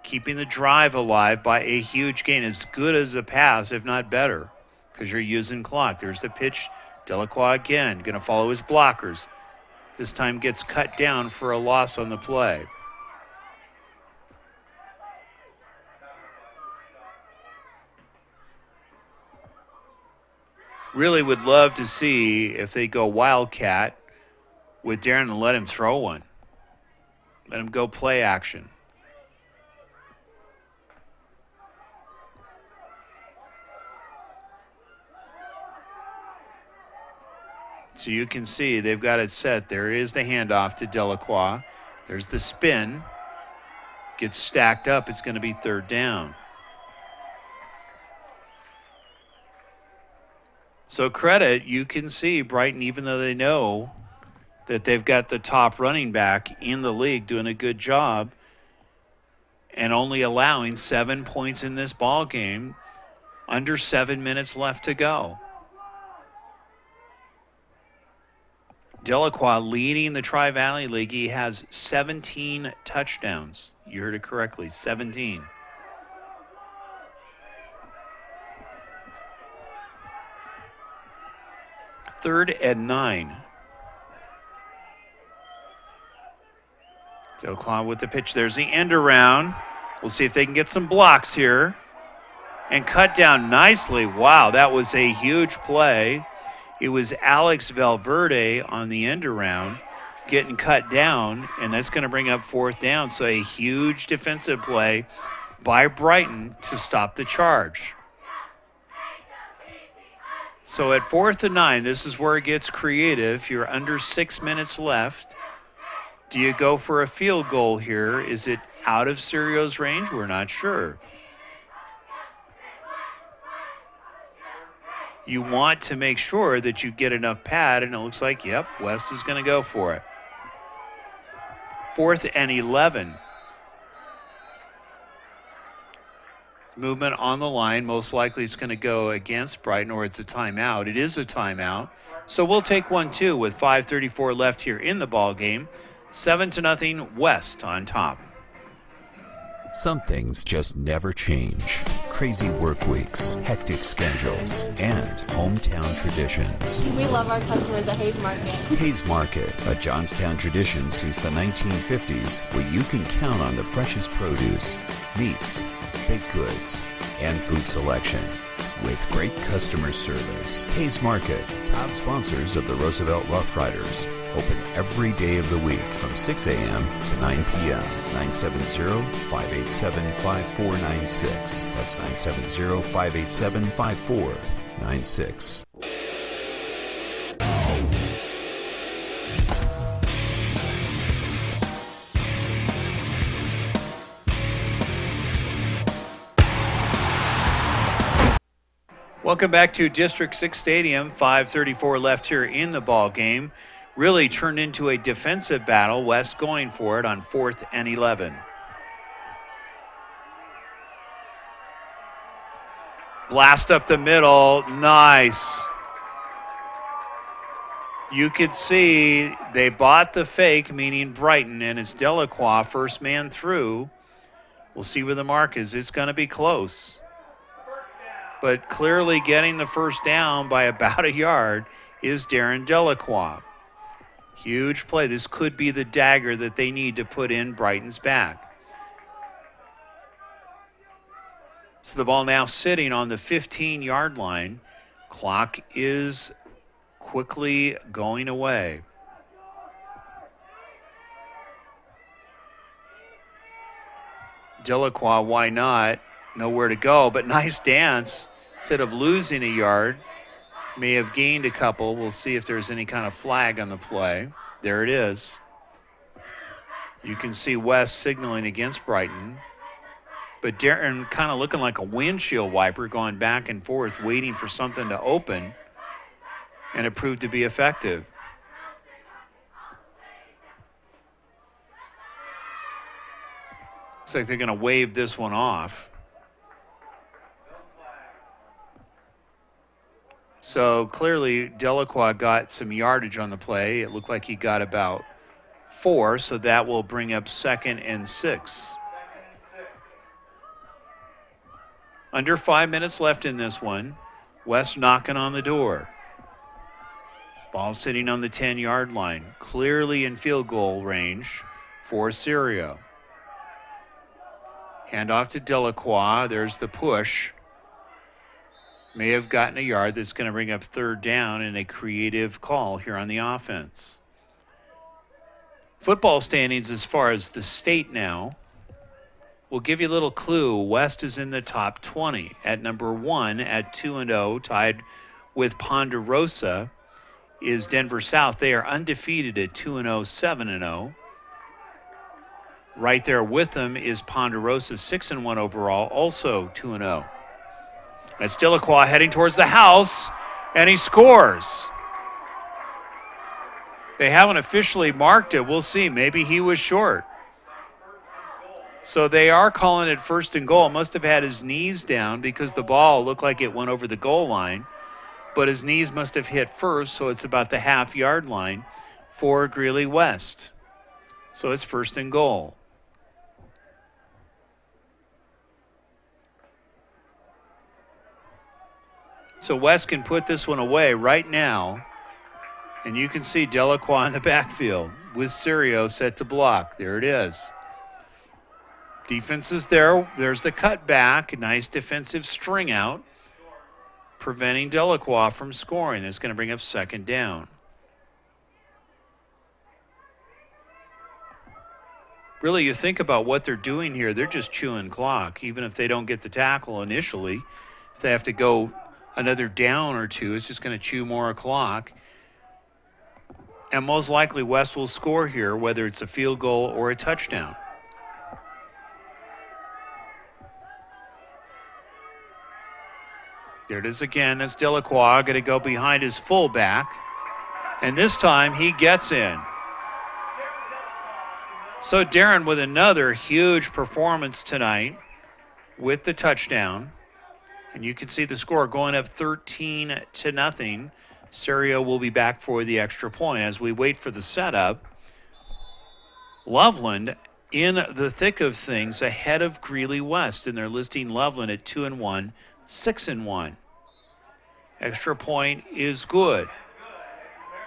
Keeping the drive alive by a huge gain, as good as a pass, if not better, because you're using clock. There's the pitch. Delacroix again, going to follow his blockers. This time gets cut down for a loss on the play. Really would love to see if they go Wildcat with Darren and let him throw one. Let him go play action. So you can see they've got it set. There is the handoff to Delacroix. There's the spin. Gets stacked up. It's going to be third down. So credit, you can see Brighton, even though they know that they've got the top running back in the league doing a good job and only allowing 7 points in this ball game, under 7 minutes left to go. Delacroix leading the Tri-Valley League. He has 17 touchdowns. You heard it correctly, 17. Third and 9. Delacroix with the pitch. There's the end around. We'll see if they can get some blocks here. And cut down nicely. Wow, that was a huge play. It was Alex Valverde on the end around getting cut down, and that's going to bring up fourth down. So a huge defensive play by Brighton to stop the charge. So at 4th and 9, this is where it gets creative. You're under 6 minutes left. Do you go for a field goal here? Is it out of Sirio's range? We're not sure. You want to make sure that you get enough pad, and it looks like, yep, West is going to go for it. 4th and 11. Movement on the line. Most likely it's going to go against Brighton, or it's a timeout. It is a timeout. So we'll take one, too, with 5:34 left here in the ball game. 7-0, West on top. Some things just never change. Crazy work weeks, hectic schedules, and hometown traditions. We love our customers at Hayes Market. Hayes Market, a Johnstown tradition since the 1950s, where you can count on the freshest produce, meats, baked goods, and food selection. With great customer service. Hayes Market, proud sponsors of the Roosevelt Rough Riders. Open every day of the week from 6 a.m. to 9 p.m. 970-587-5496. That's 970-587-5496. Welcome back to District 6 Stadium. 5:34 left here in the ball game. Really turned into a defensive battle. West going for it on 4th and 11. Blast up the middle. Nice. You could see they bought the fake, meaning Brighton, and it's Delacroix, first man through. We'll see where the mark is. It's going to be close. But clearly getting the first down by about a yard is Darren Delacroix. Huge play. This could be the dagger that they need to put in Brighton's back. So the ball now sitting on the 15-yard line. Clock is quickly going away. Delacroix, why not? Nowhere to go, but nice dance. Instead of losing a yard, may have gained a couple. We'll see if there's any kind of flag on the play. There it is. You can see West signaling against Brighton. But Darren kind of looking like a windshield wiper, going back and forth, waiting for something to open. And it proved to be effective. Looks like they're going to wave this one off. So clearly Delacroix got some yardage on the play. It looked like he got about 4, so that will bring up 2nd and 6. Under 5 minutes left in this one. West knocking on the door. Ball sitting on the 10-yard line. Clearly in field goal range for Syrio. Handoff to Delacroix. There's the push. May have gotten a yard. That's going to bring up 3rd down and a creative call here on the offense. Football standings as far as the state now. We'll give you a little clue. West is in the top 20 at number 1 at 2-0, tied with Ponderosa is Denver South. They are undefeated at 2-0, 7-0. Right there with them is Ponderosa, 6-1 overall, also 2-0. That's Delacroix heading towards the house, and he scores. They haven't officially marked it. We'll see. Maybe he was short. So they are calling it 1st and goal. Must have had his knees down because the ball looked like it went over the goal line. But his knees must have hit first, so it's about the half-yard line for Greeley West. So it's 1st and goal. So West can put this one away right now. And you can see Delacroix in the backfield with Syrio set to block. There it is. Defense is there. There's the cutback. A nice defensive string out, preventing Delacroix from scoring. That's going to bring up 2nd down. Really, you think about what they're doing here. They're just chewing clock. Even if they don't get the tackle initially, if they have to go another down or 2, it's just going to chew more clock. And most likely West will score here, whether it's a field goal or a touchdown. There it is again. That's Delacroix going to go behind his fullback. And this time he gets in. So Darren with another huge performance tonight with the touchdown. And you can see the score going up 13-0. Syrio will be back for the extra point as we wait for the setup. Loveland in the thick of things ahead of Greeley West, and they're listing Loveland at 2-1, 6-1. Extra point is good.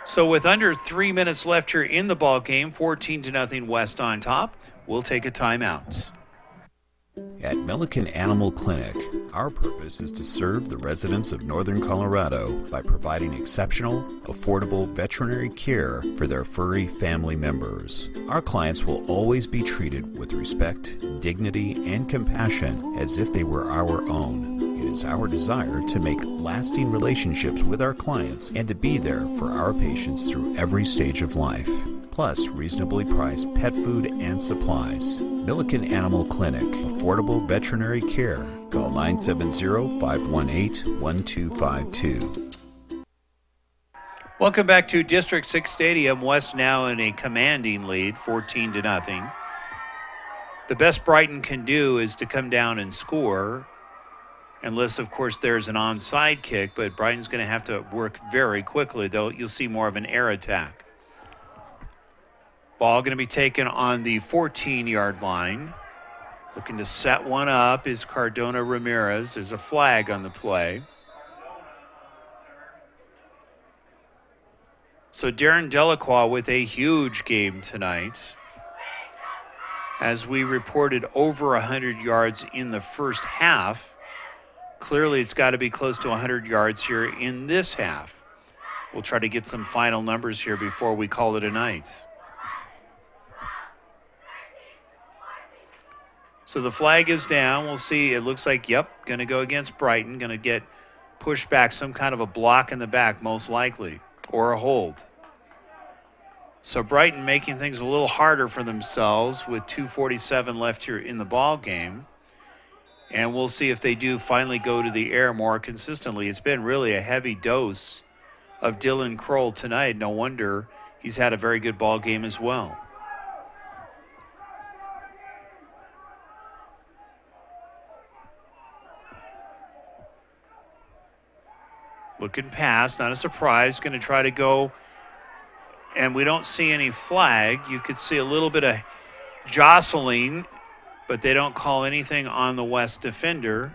So with under 3 minutes left here in the ball game, 14-0 West on top. We'll take a timeout. At Milliken Animal Clinic, our purpose is to serve the residents of Northern Colorado by providing exceptional, affordable veterinary care for their furry family members. Our clients will always be treated with respect, dignity, and compassion as if they were our own. It is our desire to make lasting relationships with our clients and to be there for our patients through every stage of life. Plus reasonably priced pet food and supplies. Milliken Animal Clinic, affordable veterinary care. Call 970-518-1252. Welcome back to District 6 Stadium. West now in a commanding lead, 14-0. The best Brighton can do is to come down and score, unless, of course, there's an onside kick, but Brighton's going to have to work very quickly, though you'll see more of an air attack. Ball going to be taken on the 14-yard line. Looking to set one up is Cardona Ramirez. There's a flag on the play. So Darren Delacroix with a huge game tonight. As we reported, over 100 yards in the first half. Clearly it's got to be close to 100 yards here in this half. We'll try to get some final numbers here before we call it a night. So the flag is down. We'll see. It looks like, yep, going to go against Brighton. Going to get pushed back, some kind of a block in the back, most likely, or a hold. So Brighton making things a little harder for themselves with 2:47 left here in the ball game. And we'll see if they do finally go to the air more consistently. It's been really a heavy dose of Dylan Kroll tonight. No wonder he's had a very good ball game as well. Looking pass, not a surprise. Going to try to go, and we don't see any flag. You could see a little bit of jostling, but they don't call anything on the West defender.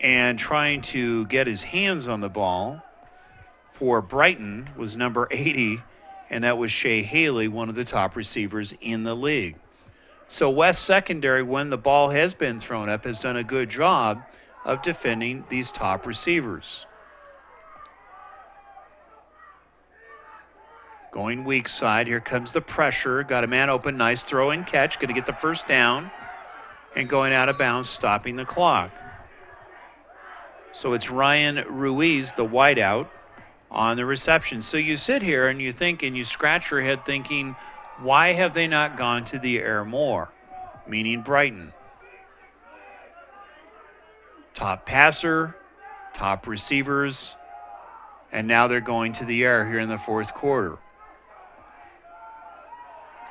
And trying to get his hands on the ball for Brighton was number 80, and that was Shea Haley, one of the top receivers in the league. So West secondary, when the ball has been thrown up, has done a good job of defending these top receivers. Going weak side, here comes the pressure. Got a man open, nice throw and catch. Going to get the first down and going out of bounds, stopping the clock. So it's Ryan Ruiz, the wideout, on the reception. So you sit here and you think and you scratch your head thinking, why have they not gone to the air more? Meaning Brighton. Top passer, top receivers, and now they're going to the air here in the fourth quarter.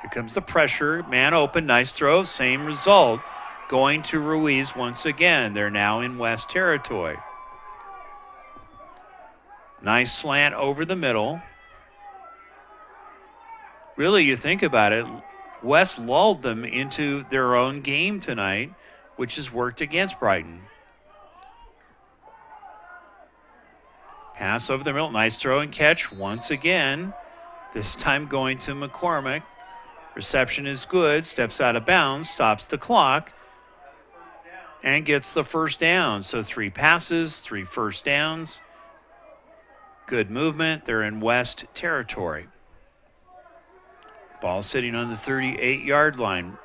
Here comes the pressure, man open, nice throw, same result. Going to Ruiz once again. They're now in West territory. Nice slant over the middle. Really, you think about it, West lulled them into their own game tonight, which has worked against Brighton. Pass over the middle, nice throw and catch once again. This time going to McCormick. Reception is good, steps out of bounds, stops the clock, and gets the first down. So 3 passes, 3 first downs. Good movement. They're in West territory. Ball sitting on the 38-yard line.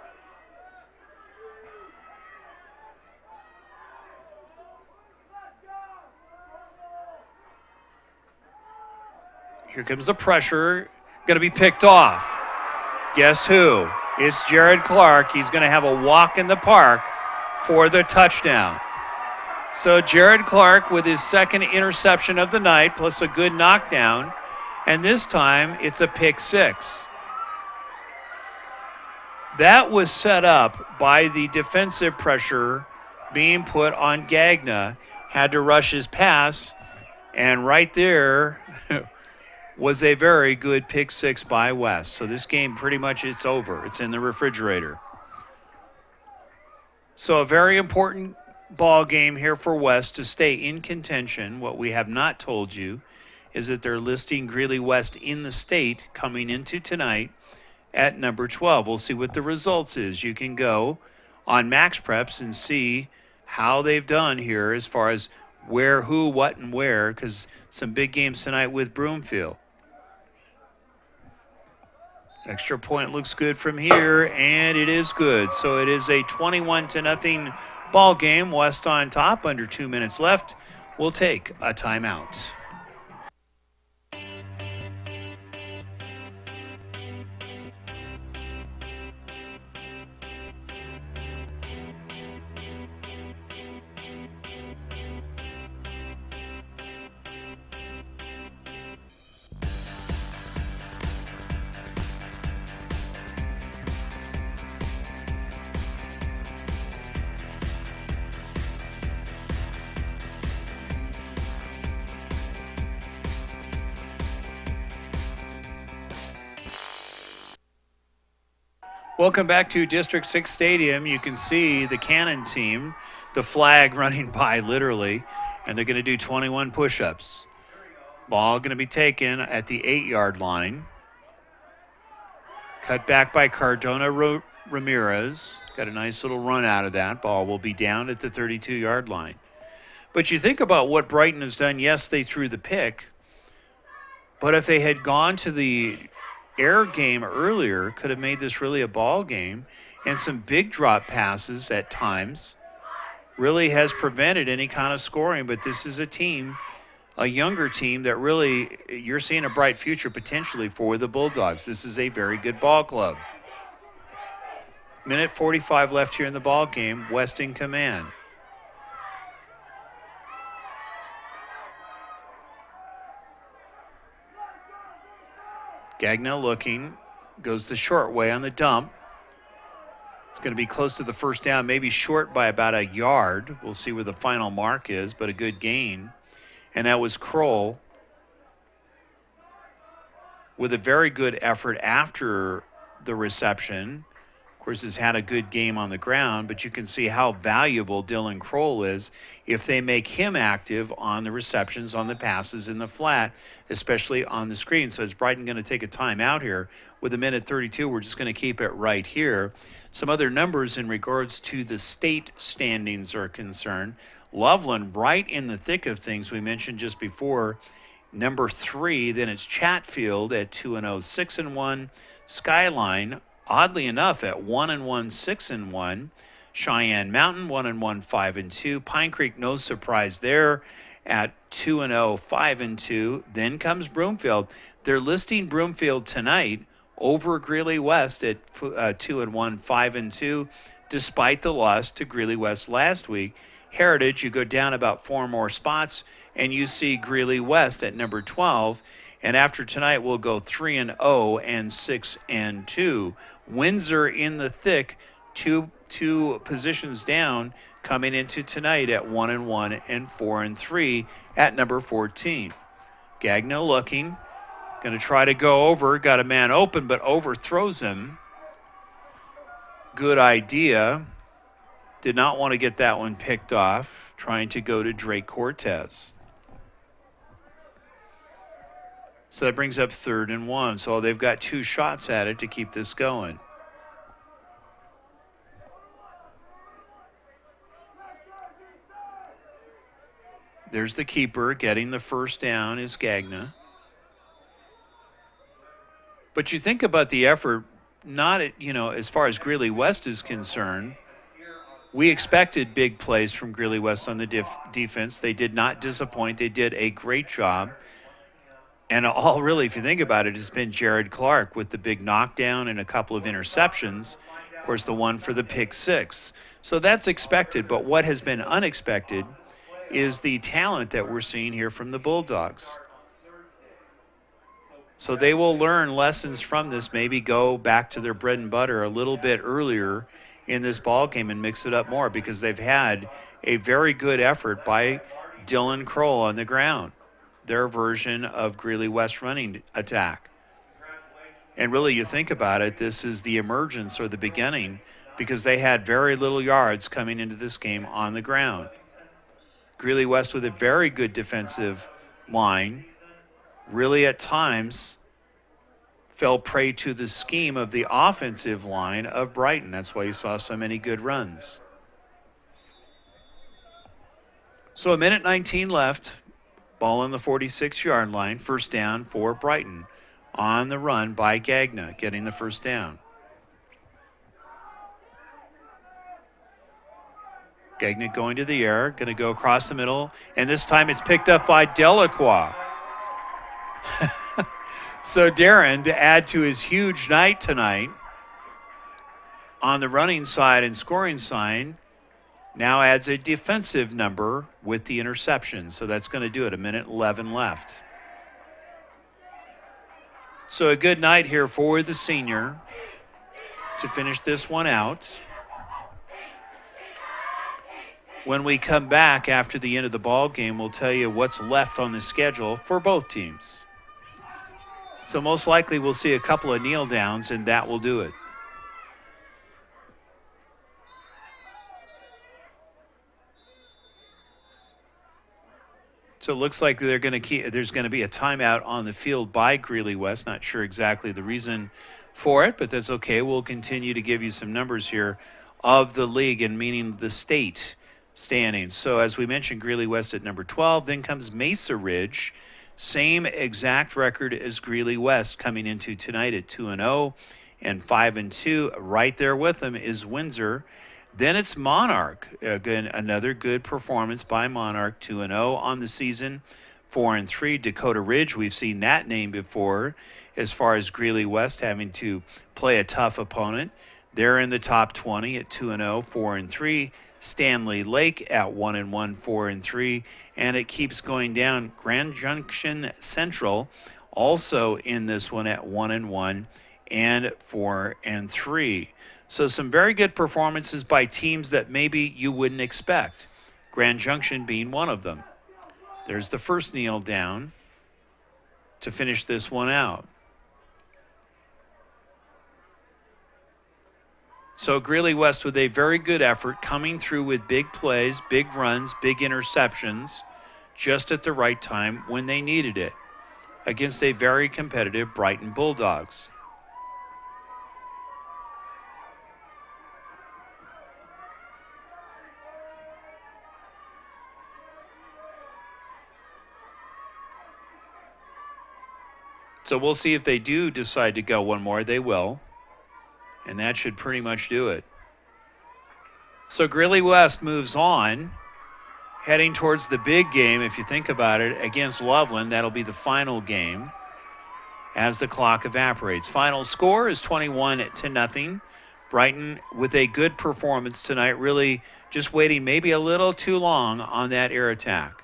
Here comes the pressure. Going to be picked off. Guess who? It's Jared Clark. He's going to have a walk in the park for the touchdown. So Jared Clark with his second interception of the night, plus a good knockdown, and this time it's a pick 6. That was set up by the defensive pressure being put on Gagna. Had to rush his pass, and right there was a very good pick 6 by West. So this game pretty much it's over. It's in the refrigerator. So a very important ball game here for West to stay in contention. What we have not told you is that they're listing Greeley West in the state coming into tonight at number 12. We'll see what the results is. You can go on Max Preps and see how they've done here as far as where, who, what, and where, because some big games tonight with Broomfield. Extra point looks good from here, and it is good. So it is a 21-0 ball game. West on top, under 2 minutes left. We'll take a timeout. Welcome back to District 6 Stadium. You can see the Cannon team, the flag running by literally, and they're going to do 21 push-ups. Ball going to be taken at the 8-yard line. Cut back by Cardona Ramirez. Got a nice little run out of that. Ball will be down at the 32-yard line. But you think about what Brighton has done. Yes, they threw the pick, but if they had gone to the air game earlier, could have made this really a ball game, and some big drop passes at times really has prevented any kind of scoring. But this is a team a younger team that really, you're seeing a bright future potentially for the Bulldogs. This is a very good ball club. Minute 45 left here in the ball game. West in command. Gagnon looking, goes the short way on the dump. It's going to be close to the first down, maybe short by about a yard. We'll see where the final mark is, but a good gain. And that was Kroll with a very good effort after the reception. Of course, has had a good game on the ground, but you can see how valuable Dylan Kroll is if they make him active on the receptions, on the passes in the flat, especially on the screen. So is Brighton going to take a timeout here? With a minute 32, we're just going to keep it right here. Some other numbers in regards to the state standings are concerned. Loveland right in the thick of things. We mentioned just before, number 3. Then it's Chatfield at 2-0, 6-1. Skyline, oddly enough, at 1-1, 6-1. Cheyenne Mountain, 1-1, 5-2. Pine Creek, no surprise there, at 2-0, 5-2. Then comes Broomfield. They're listing Broomfield tonight over Greeley West at 2-1, 5-2, despite the loss to Greeley West last week. Heritage, you go down about 4 more spots, and you see Greeley West at number 12. And after tonight, we'll go 3-0 and 6-2. Windsor in the thick, two positions down, coming into tonight at 1-1 and 4-3 at number 14. Gagnon looking, going to try to go over, got a man open, but overthrows him. Good idea. Did not want to get that one picked off, trying to go to Drake Cortez. So that brings up 3rd and 1. So they've got 2 shots at it to keep this going. There's the keeper getting the first down is Gagnon. But you think about the effort, not as far as Greeley West is concerned. We expected big plays from Greeley West on the defense. They did not disappoint. They did a great job. And all really, if you think about it, has been Jared Clark with the big knockdown and a couple of interceptions. Of course, the one for the pick 6. So that's expected. But what has been unexpected is the talent that we're seeing here from the Bulldogs. So they will learn lessons from this, maybe go back to their bread and butter a little bit earlier in this ball game and mix it up more, because they've had a very good effort by Dylan Kroll on the ground, their version of Greeley West running attack. And really, you think about it, this is the emergence or the beginning, because they had very little yards coming into this game on the ground. Greeley West with a very good defensive line, really at times fell prey to the scheme of the offensive line of Brighton. That's why you saw so many good runs. So a minute 19 left. Ball on the 46-yard line. First down for Brighton. On the run by Gagnon, getting the first down. Gagnon going to the air, going to go across the middle, and this time it's picked up by Delacroix. So Darren, to add to his huge night tonight, on the running side and scoring side, now adds a defensive number with the interception. So that's going to do it. A minute 11 left. So a good night here for the senior to finish this one out. When we come back after the end of the ball game, we'll tell you what's left on the schedule for both teams. So most likely we'll see a couple of kneel downs, and that will do it. So it looks like there's going to be a timeout on the field by Greeley West. Not sure exactly the reason for it, but that's okay. We'll continue to give you some numbers here of the league, and meaning the state standings. So as we mentioned, Greeley West at number 12. Then comes Mesa Ridge. Same exact record as Greeley West coming into tonight at 2-0 and 5-2. Right there with them is Windsor. Then it's Monarch. Again, another good performance by Monarch, 2-0 on the season, 4-3. Dakota Ridge, we've seen that name before as far as Greeley West having to play a tough opponent. They're in the top 20 at 2-0, 4-3. Stanley Lake at 1-1, 4-3. And it keeps going down. Grand Junction Central also in this one at 1-1 and 4-3. So some very good performances by teams that maybe you wouldn't expect. Grand Junction being one of them. There's the first kneel down to finish this one out. So Greeley West with a very good effort, coming through with big plays, big runs, big interceptions, just at the right time when they needed it, against a very competitive Brighton Bulldogs. So we'll see if they do decide to go one more. They will. And that should pretty much do it. So Greeley West moves on, heading towards the big game, if you think about it, against Loveland. That'll be the final game as the clock evaporates. Final score is 21-0. Brighton with a good performance tonight, really just waiting maybe a little too long on that air attack.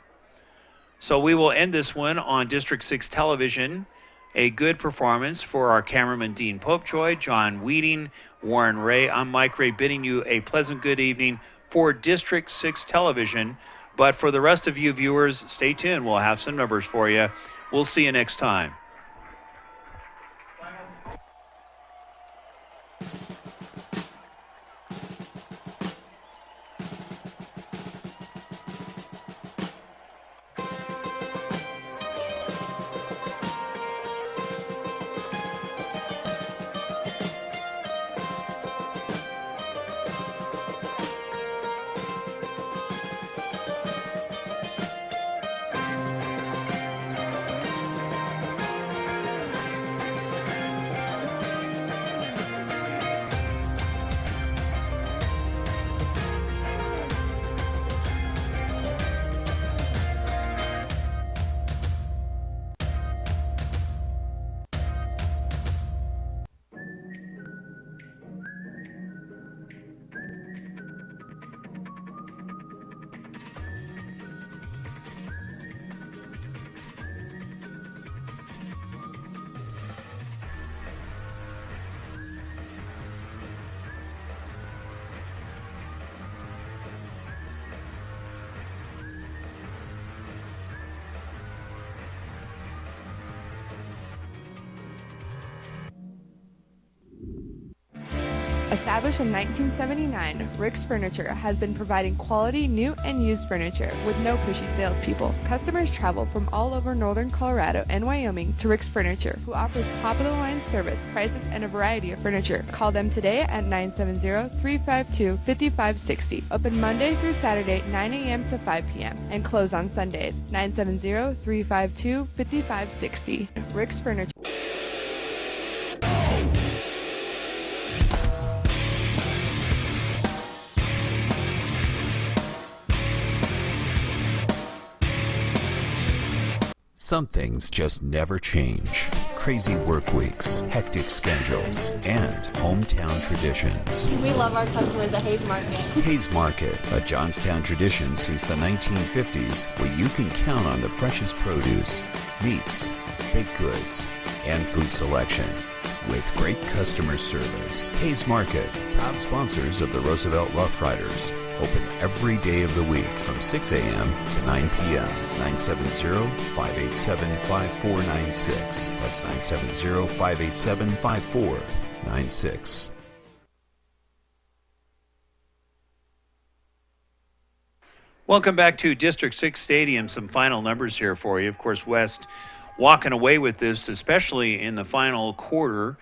So we will end this one on District 6 television. A good performance for our cameraman Dean Popejoy, John Weeding, Warren Ray. I'm Mike Ray, bidding you a pleasant good evening for District 6 television. But for the rest of you viewers, stay tuned. We'll have some numbers for you. We'll see you next time. Established in 1979, Rick's Furniture has been providing quality new and used furniture with no pushy salespeople. Customers travel from all over northern Colorado and Wyoming to Rick's Furniture, who offers top-of-the-line service, prices, and a variety of furniture. Call them today at 970-352-5560. Open Monday through Saturday, 9 a.m. to 5 p.m. and close on Sundays. 970-352-5560. Rick's Furniture. Some things just never change. Crazy work weeks, hectic schedules, and hometown traditions. We love our customers at Hayes Market. Hayes Market, a Johnstown tradition since the 1950s, where you can count on the freshest produce, meats, baked goods, and food selection. With great customer service. Hayes Market, proud sponsors of the Roosevelt Rough Riders. Open every day of the week from 6 a.m. to 9 p.m. 970-587-5496. That's 970-587-5496. Welcome back to District 6 Stadium. Some final numbers here for you. Of course, West walking away with this, especially in the final quarter.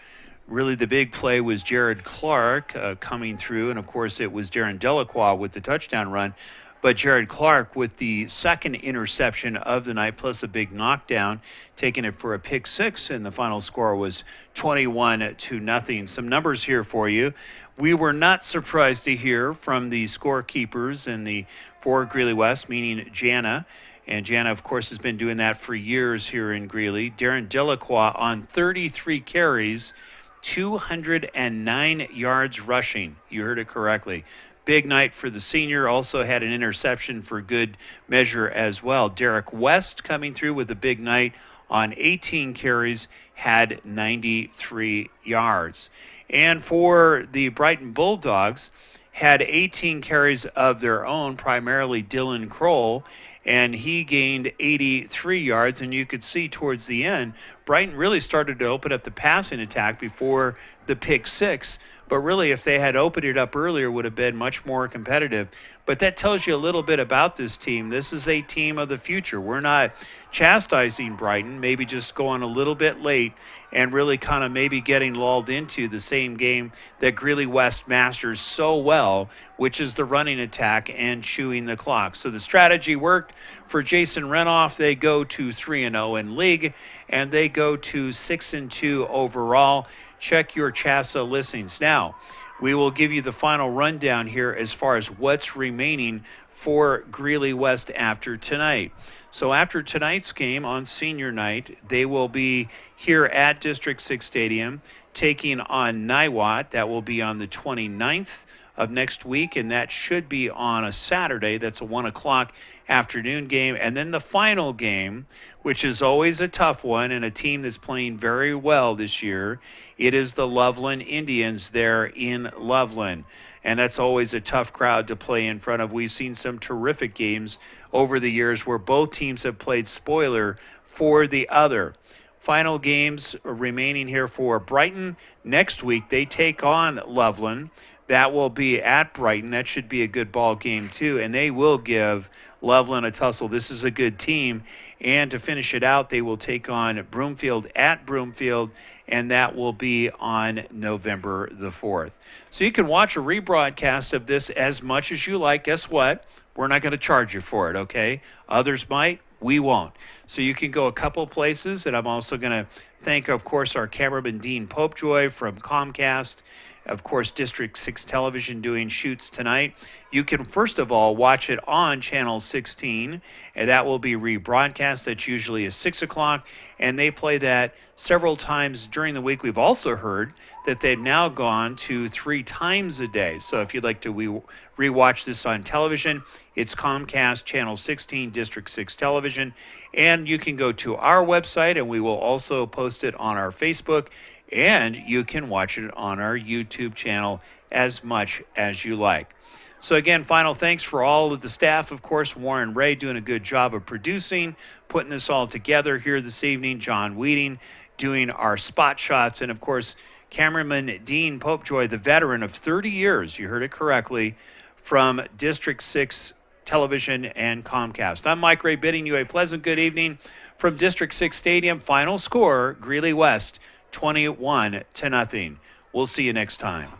Really, the big play was Jared Clark coming through, and of course, it was Darren Delacroix with the touchdown run. But Jared Clark with the second interception of the night, plus a big knockdown, taking it for a pick six, and the final score was 21-0. Some numbers here for you. We were not surprised to hear from the scorekeepers and the for Greeley West, meaning Jana And Jana, of course, has been doing that for years here in Greeley. Darren Delacroix on 33 carries, 209 yards rushing. You heard it correctly. Big night for the senior. Also had an interception for good measure as well. Derek West coming through with a big night on 18 carries, had 93 yards. And for the Brighton Bulldogs, had 18 carries of their own, primarily Dylan Kroll, and he gained 83 yards. And you could see towards the end, Brighton really started to open up the passing attack before the pick six. But really, if they had opened it up earlier, would have been much more competitive. But that tells you a little bit about this team. This is a team of the future. We're not chastising Brighton, maybe just going a little bit late and really kind of maybe getting lulled into the same game that Greeley West masters so well, which is the running attack and chewing the clock. So the strategy worked for Jason Renoff. They go to 3-0 in league, and they go to 6-2 overall. Check your CHASA listings. Now, we will give you the final rundown here as far as what's remaining for Greeley West after tonight. So after tonight's game on senior night, they will be here at District 6 Stadium taking on Niwot. That will be on the 29th of next week, and that should be on a Saturday. That's a 1 o'clock afternoon game. And then the final game, which is always a tough one and a team that's playing very well this year, it is the Loveland Indians there in Loveland. And that's always a tough crowd to play in front of. We've seen some terrific games over the years where both teams have played spoiler for the other. Final games remaining here for Brighton. Next week, they take on Loveland. That will be at Brighton. That should be a good ball game, too. And they will give Loveland a tussle. This is a good team. And to finish it out, they will take on Broomfield at Broomfield, and that will be on November the 4th. So you can watch a rebroadcast of this as much as you like. Guess what? We're not going to charge you for it, okay? Others might. We won't. So you can go a couple places, and I'm also going to thank, of course, our cameraman Dean Popejoy from Comcast. Of course, District 6 Television doing shoots tonight. You can, first of all, watch it on Channel 16, and that will be rebroadcast. That's usually at 6 o'clock, and they play that several times during the week. We've also heard that they've now gone to 3 times a day. So if you'd like to rewatch this on television, it's Comcast Channel 16, District 6 Television. And you can go to our website, and we will also post it on our Facebook, and you can watch it on our YouTube channel as much as you like. So again, final thanks for all of the staff. Of course, Warren Ray doing a good job of producing, putting this all together here this evening. John Weeding doing our spot shots. And of course, cameraman Dean Popejoy, the veteran of 30 years, you heard it correctly, from District 6 Television and Comcast. I'm Mike Ray bidding you a pleasant good evening from District 6 Stadium. Final score, Greeley West 21-0. We'll see you next time.